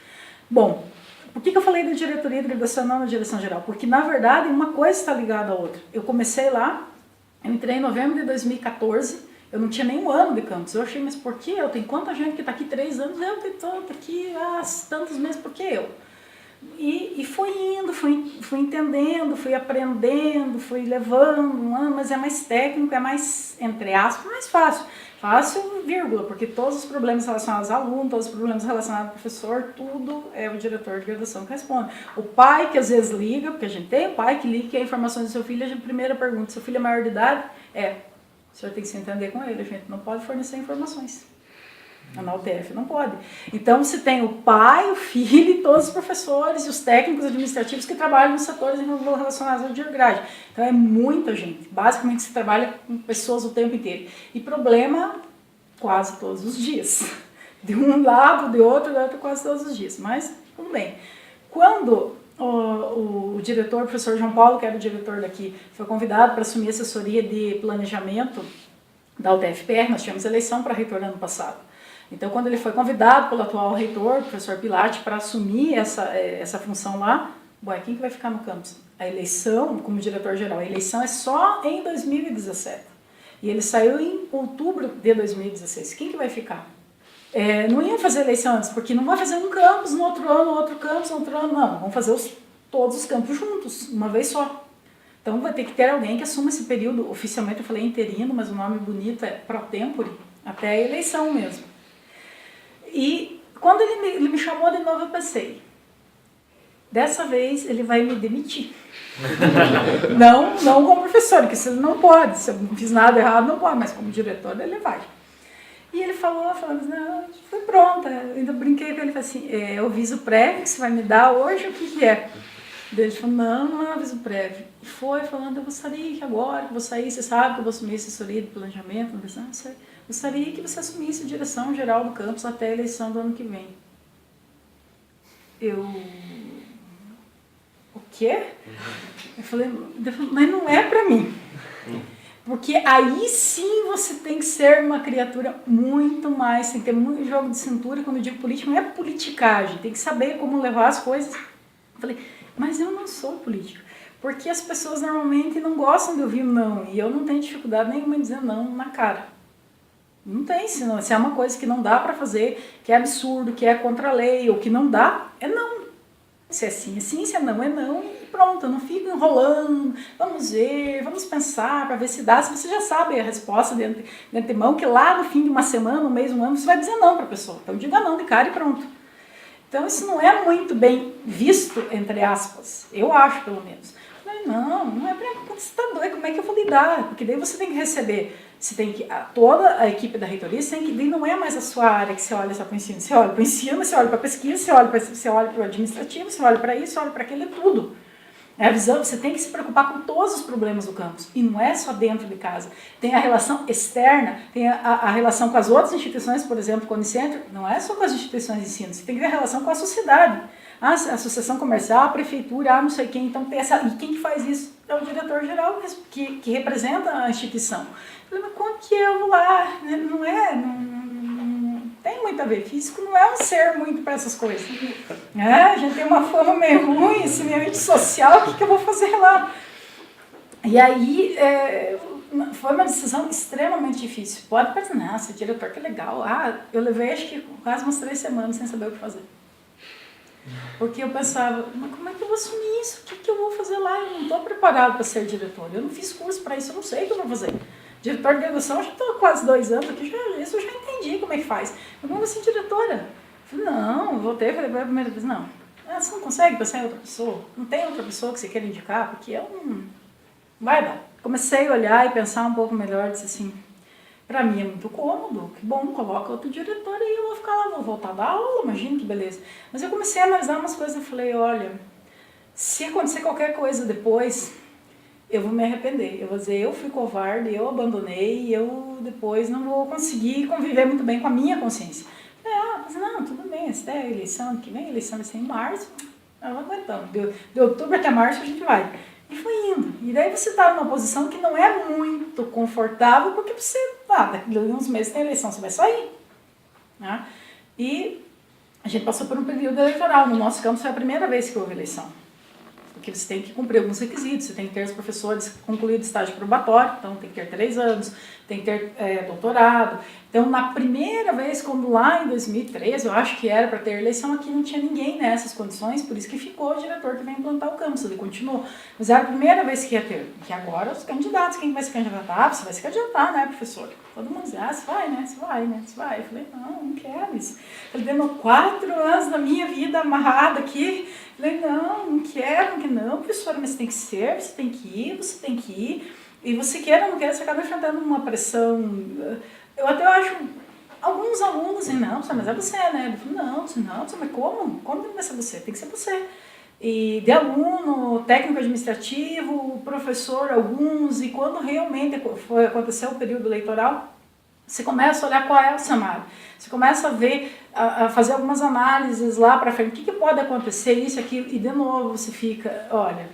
Speaker 4: Bom, por que eu falei da diretoria de graduação, não na direção geral? Porque, na verdade, uma coisa está ligada à outra. Eu comecei lá, eu entrei em novembro de 2014, eu não tinha nem um ano de campus. Eu achei, mas por que eu? Tem quanta gente que está aqui 3 anos, eu tenho tanto aqui há tantos meses, por que eu? E fui indo, fui entendendo, fui aprendendo, fui levando um ano, mas é mais técnico, é mais, entre aspas, mais fácil. Fácil, vírgula, porque todos os problemas relacionados ao aluno, todos os problemas relacionados ao professor, tudo é o diretor de graduação que responde. O pai que às vezes liga, porque a gente tem o pai que liga, que é informações do seu filho, a gente primeira pergunta, seu filho é maior de idade? O senhor tem que se entender com ele, a gente não pode fornecer informações. Na UTF não pode. Então você tem o pai, o filho e todos os professores e os técnicos administrativos que trabalham nos setores relacionados ao DIRGRAD. Então é muita gente. Basicamente você trabalha com pessoas o tempo inteiro. E problema quase todos os dias. De um lado, de outro quase todos os dias. Mas tudo bem. Quando o diretor, o professor João Paulo, que era o diretor daqui, foi convidado para assumir a assessoria de planejamento da UTF-PR, nós tivemos eleição para reitor no ano passado. Então, quando ele foi convidado pelo atual reitor, o professor Pilate, para assumir essa função lá, quem que vai ficar no campus? A eleição, como diretor-geral, a eleição é só em 2017. E ele saiu em outubro de 2016. Quem que vai ficar? Não iam fazer eleição antes, porque não vai fazer um campus no outro ano, outro campus no outro ano, não. Vão fazer todos os campos juntos, uma vez só. Então, vai ter que ter alguém que assuma esse período, oficialmente eu falei interino, mas o nome bonito é pro tempore, até a eleição mesmo. E quando ele me chamou de novo, eu pensei, dessa vez ele vai me demitir. não como professor, porque isso não pode, se eu não fiz nada errado, não pode, mas como diretor ele vai. E ele falou, não, fui pronta, eu ainda brinquei com ele, falei assim, é o aviso prévio que você vai me dar hoje, o que é? Daí ele falou, não é aviso prévio. E foi falando, eu gostaria que agora que eu vou sair, você sabe que eu vou assumir assessoria de planejamento, gostaria que você assumisse a direção geral do campus até a eleição do ano que vem. O quê? Eu falei, mas não é pra mim. Porque aí sim você tem que ser uma criatura muito mais, tem que ter muito jogo de cintura, e quando eu digo política, não é politicagem, tem que saber como levar as coisas. Eu falei, mas eu não sou política, porque as pessoas normalmente não gostam de ouvir não, e eu não tenho dificuldade nenhuma em dizer não na cara. Não tem, senão, se é uma coisa que não dá para fazer, que é absurdo, que é contra a lei, ou que não dá, é não. Se é sim, se é não, e pronto, eu não fico enrolando, vamos ver, vamos pensar para ver se dá, se você já sabe a resposta de antemão, que lá no fim de uma semana, um mês, um ano, você vai dizer não para a pessoa, então diga não de cara e pronto. Então isso não é muito bem visto, entre aspas, eu acho pelo menos. Não é para você está doido, como é que eu vou lidar? Porque daí você tem que receber, toda a equipe da reitoria, daí não é mais a sua área que você olha só para o ensino, você olha para o ensino, você olha para a pesquisa, você olha para o administrativo, você olha para isso, você olha para aquilo, é tudo. É a visão, você tem que se preocupar com todos os problemas do campus, e não é só dentro de casa. Tem a relação externa, tem a relação com as outras instituições, por exemplo, com o Unicentro, não é só com as instituições de ensino, você tem que ver a relação com a sociedade. A associação comercial, a prefeitura, não sei quem, então tem e quem que faz isso? É o diretor-geral que representa a instituição. Eu falei, mas como que eu vou lá? Não tem muito a ver. Físico não é um ser muito para essas coisas. A gente tem uma fama meio ruim, esse ambiente social, o que eu vou fazer lá? E aí, foi uma decisão extremamente difícil. Pode pensar, nossa, diretor, que legal. Eu levei acho que quase umas 3 semanas sem saber o que fazer. Porque eu pensava, mas como é que eu vou assumir isso? O que eu vou fazer lá? Eu não estou preparado para ser diretor. Eu não fiz curso para isso, eu não sei o que eu vou fazer. Diretor de graduação, eu já estou há quase 2 anos aqui, isso eu já entendi como é que faz. Eu não vou ser diretora. Eu falei, não, voltei, falei para a primeira vez, não. Você não consegue pensar em outra pessoa? Não tem outra pessoa que você queira indicar? Porque eu não vai dar. Comecei a olhar e pensar um pouco melhor, disse assim, para mim é muito cômodo, que bom, coloca outro diretor e eu vou ficar lá, vou voltar a dar aula, imagina que beleza. Mas eu comecei a analisar umas coisas e falei, olha, se acontecer qualquer coisa depois, eu vou me arrepender. Eu vou dizer, eu fui covarde, eu abandonei, eu depois não vou conseguir conviver muito bem com a minha consciência. Mas não, tudo bem, essa é a eleição, ano que vem a eleição vai ser em março, nós aguentamos, de outubro até março a gente vai. E foi indo. E daí você está numa posição que não é muito confortável, porque você, daqui a uns meses tem eleição, você vai sair. Né? E a gente passou por um período eleitoral. No nosso campus foi a primeira vez que houve eleição. Porque você tem que cumprir alguns requisitos, você tem que ter os professores concluído estágio probatório, então tem que ter 3 anos, tem que ter doutorado. Então, na primeira vez, quando lá em 2013, eu acho que era para ter eleição, aqui não tinha ninguém nessas condições, por isso que ficou o diretor que vem implantar o campus, ele continuou. Mas era a primeira vez que ia ter. E agora os candidatos, quem vai se candidatar? Você vai se candidatar, né, professor? Todo mundo diz, você vai, né, você vai, né, você vai. Eu falei, não quero isso. Ele deu 4 anos da minha vida amarrada aqui. Eu falei, não quero, não, professora, mas tem que ser, você tem que ir. E você queira ou não queira, você acaba enfrentando uma pressão. Eu até acho, alguns alunos dizem, não, mas é você, né? Eu falo, não, mas como? Como vai ser você? Tem que ser você. E de aluno, técnico administrativo, professor, alguns, e quando realmente aconteceu o período eleitoral, você começa a olhar qual é o cenário. Você começa a ver, a fazer algumas análises lá para frente. O que pode acontecer, isso, aquilo, e de novo você fica, olha,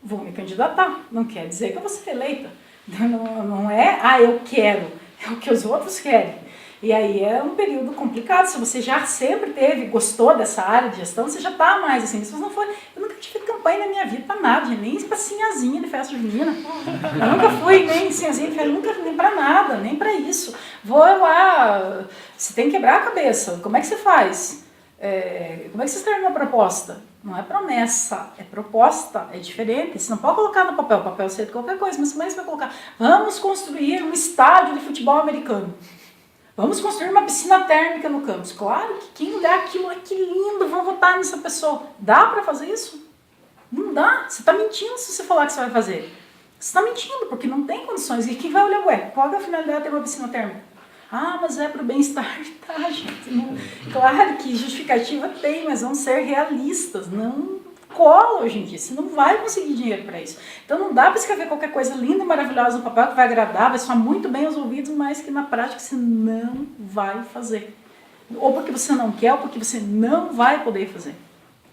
Speaker 4: vou me candidatar. Não quer dizer que eu vou ser eleita. Não é, eu quero. É o que os outros querem. E aí é um período complicado. Se você já sempre gostou dessa área de gestão, você já está mais assim. Se você não for, eu nunca tive campanha na minha vida para nada, nem para sinhazinha de festa junina. Eu nunca fui nem sinhazinha de festa, nunca nem para nada, nem para isso. Vou lá, você tem que quebrar a cabeça. Como é que você faz? Como é que você escreve uma proposta? Não é promessa, é proposta, é diferente. Você não pode colocar no papel sei de qualquer coisa, mas como é que você vai colocar? Vamos construir um estádio de futebol americano. Vamos construir uma piscina térmica no campus. Claro que quem olhar aquilo, que lindo, vou votar nessa pessoa. Dá para fazer isso? Não dá. Você está mentindo se você falar que você vai fazer. Você está mentindo, porque não tem condições. E quem vai olhar, qual é a finalidade de ter uma piscina térmica? Ah, mas é para o bem-estar. Tá, gente. Não, claro que justificativa tem, mas vamos ser realistas. Não cola hoje em dia. Você não vai conseguir dinheiro para isso. Então não dá para escrever qualquer coisa linda e maravilhosa no papel que vai agradar, vai soar muito bem aos ouvidos, mas que na prática você não vai fazer. Ou porque você não quer, ou porque você não vai poder fazer.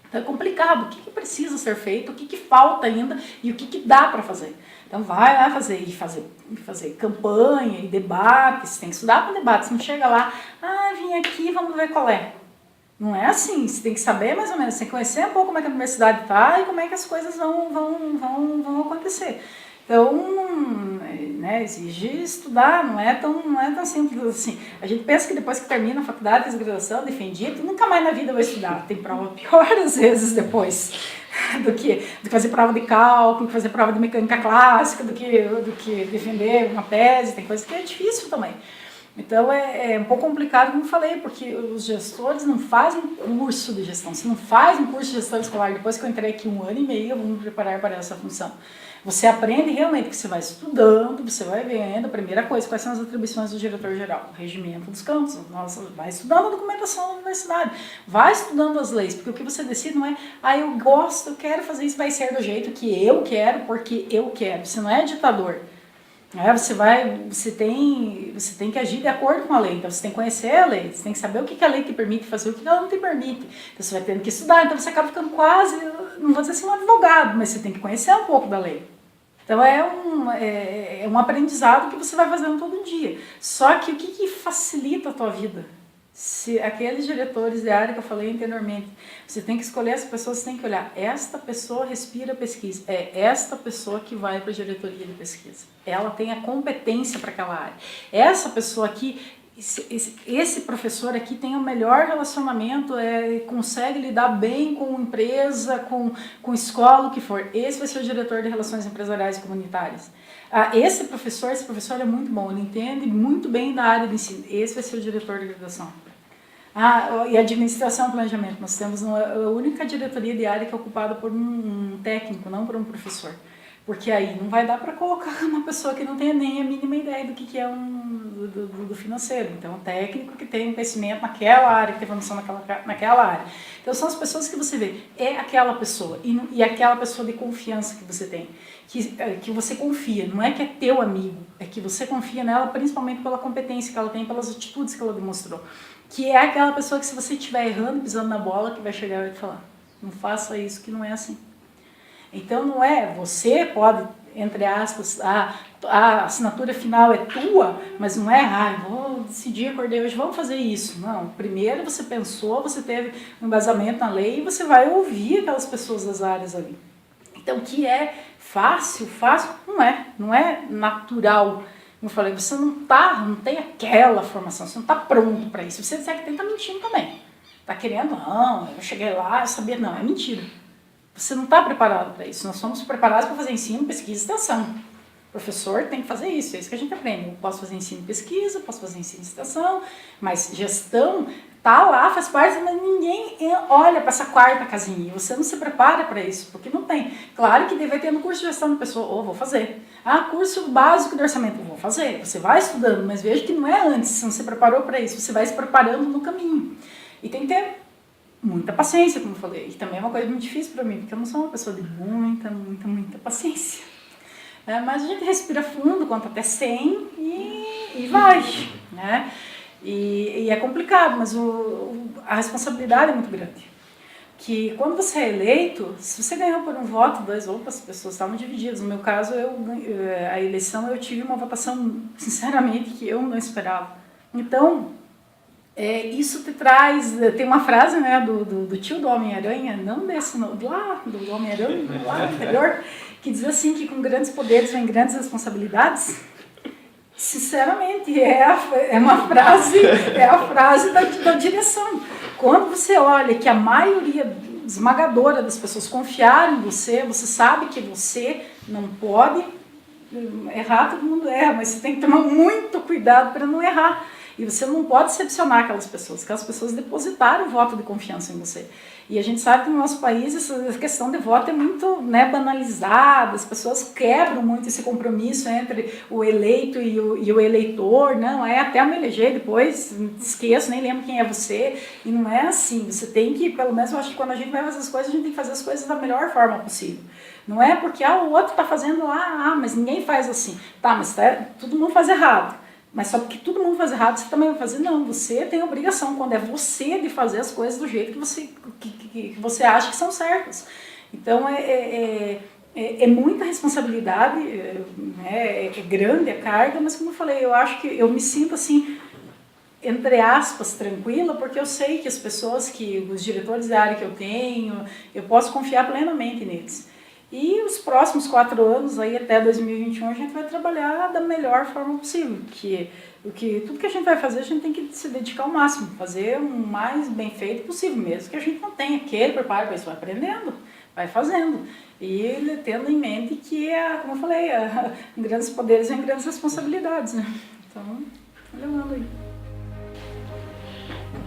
Speaker 4: Então é complicado. O que precisa ser feito, o que falta ainda e o que dá para fazer. Então vai lá fazer campanha e debates, tem que estudar para debate, você não chega lá, vim aqui, vamos ver qual é. Não é assim, você tem que saber mais ou menos, você tem que conhecer um pouco como é que a universidade está e como é que as coisas vão acontecer. Então, né, exige estudar, não é tão simples assim. A gente pensa que depois que termina a faculdade, fez graduação, defendido, nunca mais na vida vai estudar. Tem prova pior às vezes depois do que fazer prova de cálculo, do que fazer prova de mecânica clássica, do que defender uma tese, tem coisa que é difícil também. Então é um pouco complicado, como eu falei, porque os gestores não fazem curso de gestão. Você não faz um curso de gestão escolar. Depois que eu entrei aqui 1 ano e meio, eu vou me preparar para essa função. Você aprende realmente que você vai estudando, você vai vendo, a primeira coisa, quais são as atribuições do diretor-geral, o regimento dos campos, vai estudando a documentação da universidade, vai estudando as leis, porque o que você decide não é, eu gosto, eu quero fazer isso, vai ser do jeito que eu quero, porque eu quero. Você não é ditador. Você tem que agir de acordo com a lei, então você tem que conhecer a lei, você tem que saber o que a lei te permite fazer, o que ela não te permite, então você vai tendo que estudar, então você acaba ficando quase, não vou dizer assim um advogado, mas você tem que conhecer um pouco da lei. Então é um aprendizado que você vai fazendo todo dia, só que o que facilita a tua vida? Se aqueles diretores de área que eu falei anteriormente, você tem que escolher as pessoas, você tem que olhar, essa pessoa respira pesquisa, é esta pessoa que vai para a diretoria de pesquisa, ela tem a competência para aquela área, essa pessoa aqui, esse professor aqui tem o melhor relacionamento, consegue lidar bem com empresa, com escola, o que for, esse vai ser o diretor de relações empresariais e comunitárias. Esse professor é muito bom, ele entende muito bem da área de ensino, esse vai ser o diretor de graduação. E administração e planejamento, nós temos a única diretoria de área que é ocupada por um técnico, não por um professor. Porque aí não vai dar para colocar uma pessoa que não tenha nem a mínima ideia do que é do financeiro. Então, um técnico que tem conhecimento naquela área, que tem formação naquela área. Então, são as pessoas que você vê, é aquela pessoa, e aquela pessoa de confiança que você tem, que você confia, não é que é teu amigo, é que você confia nela principalmente pela competência que ela tem, pelas atitudes que ela demonstrou. Que é aquela pessoa que se você estiver errando, pisando na bola, que vai chegar e vai te falar, não faça isso, que não é assim. Então não é, você pode, entre aspas, a assinatura final é tua, mas não é, vou decidir, acordei hoje, vamos fazer isso. Não, primeiro você pensou, você teve um embasamento na lei e você vai ouvir aquelas pessoas das áreas ali. Então que é fácil, não é natural. Como eu falei, você não tem aquela formação, você não está pronto para isso. Se você disser que tem, está mentindo também. Está querendo, eu cheguei lá, eu sabia, não, é mentira. Você não está preparado para isso. Nós somos preparados para fazer ensino, pesquisa e extensão. O professor tem que fazer isso, é isso que a gente aprende. Eu posso fazer ensino e pesquisa, posso fazer ensino e extensão, mas gestão tá lá, faz parte, mas ninguém olha para essa quarta casinha. E você não se prepara para isso, porque não tem. Claro que deve ter no curso de gestão de pessoa, vou fazer. Curso básico de orçamento, vou fazer. Você vai estudando, mas veja que não é antes, você não se preparou para isso, você vai se preparando no caminho. E tem que ter muita paciência, como eu falei. E também é uma coisa muito difícil para mim, porque eu não sou uma pessoa de muita paciência. Mas a gente respira fundo, conta até 100 e vai, né? E é complicado, mas a responsabilidade é muito grande. Que quando você é eleito, se você ganhou por um voto, 2, as pessoas estavam divididas. No meu caso, a eleição, eu tive uma votação, sinceramente, que eu não esperava. Então, isso te traz... Tem uma frase, né, do tio do Homem-Aranha, não desse, lá, do Homem-Aranha, lá no interior, que diz assim, que com grandes poderes vem grandes responsabilidades. Sinceramente, é a frase da direção. Quando você olha que a maioria esmagadora das pessoas confiaram em você, você sabe que você não pode errar, todo mundo erra, mas você tem que tomar muito cuidado para não errar. E você não pode decepcionar aquelas pessoas depositaram o voto de confiança em você. E a gente sabe que no nosso país essa questão de voto é muito, né, banalizada, as pessoas quebram muito esse compromisso entre o eleito e o eleitor, não, até me eleger, depois esqueço, nem lembro quem é você, e não é assim, você tem que, pelo menos eu acho que quando a gente vai fazer as coisas, a gente tem que fazer as coisas da melhor forma possível. Não é porque o outro está fazendo lá, mas ninguém faz assim. Tá, mas todo mundo faz errado. Mas só porque todo mundo faz errado, você também vai fazer? Não, você tem a obrigação, quando é você, de fazer as coisas do jeito que você acha que são certas. Então, é muita responsabilidade, é grande a carga, mas como eu falei, eu acho que eu me sinto assim, entre aspas, tranquila, porque eu sei que as pessoas, os diretores de área que eu tenho, eu posso confiar plenamente neles. E os próximos 4 anos, aí até 2021, a gente vai trabalhar da melhor forma possível. Tudo que a gente vai fazer, a gente tem que se dedicar ao máximo, fazer o mais bem feito possível, mesmo que a gente não tenha aquele preparo para isso, vai aprendendo, vai fazendo. E tendo em mente que, como eu falei, grandes poderes vêm grandes responsabilidades. Né? Então, levando aí.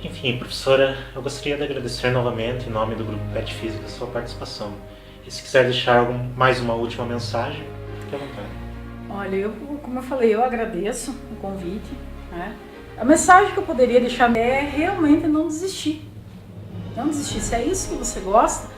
Speaker 3: Enfim, professora, eu gostaria de agradecer novamente, em nome do Grupo PET Física, a sua participação. E se quiser deixar mais uma última mensagem, fique à vontade.
Speaker 4: Olha, como eu falei, eu agradeço o convite. Né? A mensagem que eu poderia deixar é realmente não desistir. Não desistir. Se é isso que você gosta,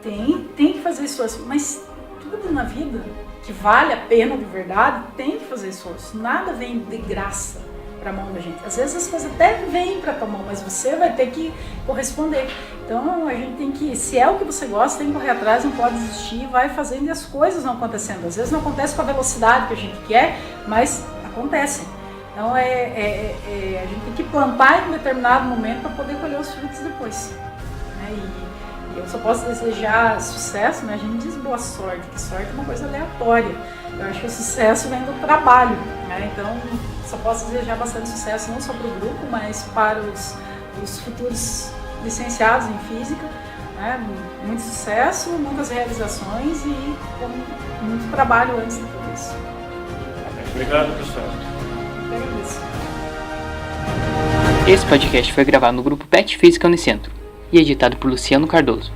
Speaker 4: tem que fazer esforço. Mas tudo na vida que vale a pena de verdade, tem que fazer esforço. Nada vem de graça para a mão da gente. Às vezes as coisas até vêm para a tua mão, mas você vai ter que corresponder. Então a gente tem que, se é o que você gosta, tem que correr atrás, não pode desistir, vai fazendo e as coisas vão acontecendo. Às vezes não acontece com a velocidade que a gente quer, mas acontecem. Então a gente tem que plantar em um determinado momento para poder colher os frutos depois. Né? E eu só posso desejar sucesso, né? A gente diz boa sorte, que sorte é uma coisa aleatória. Eu acho que o sucesso vem do trabalho, né? Então só posso desejar bastante sucesso, não só para o grupo, mas para os futuros licenciados em Física. Né? Muito sucesso, muitas realizações e muito trabalho antes de tudo isso.
Speaker 2: Obrigado, professor.
Speaker 4: Eu agradeço.
Speaker 1: Esse podcast foi gravado no grupo PET Física Unicentro e editado por Luciano Cardoso.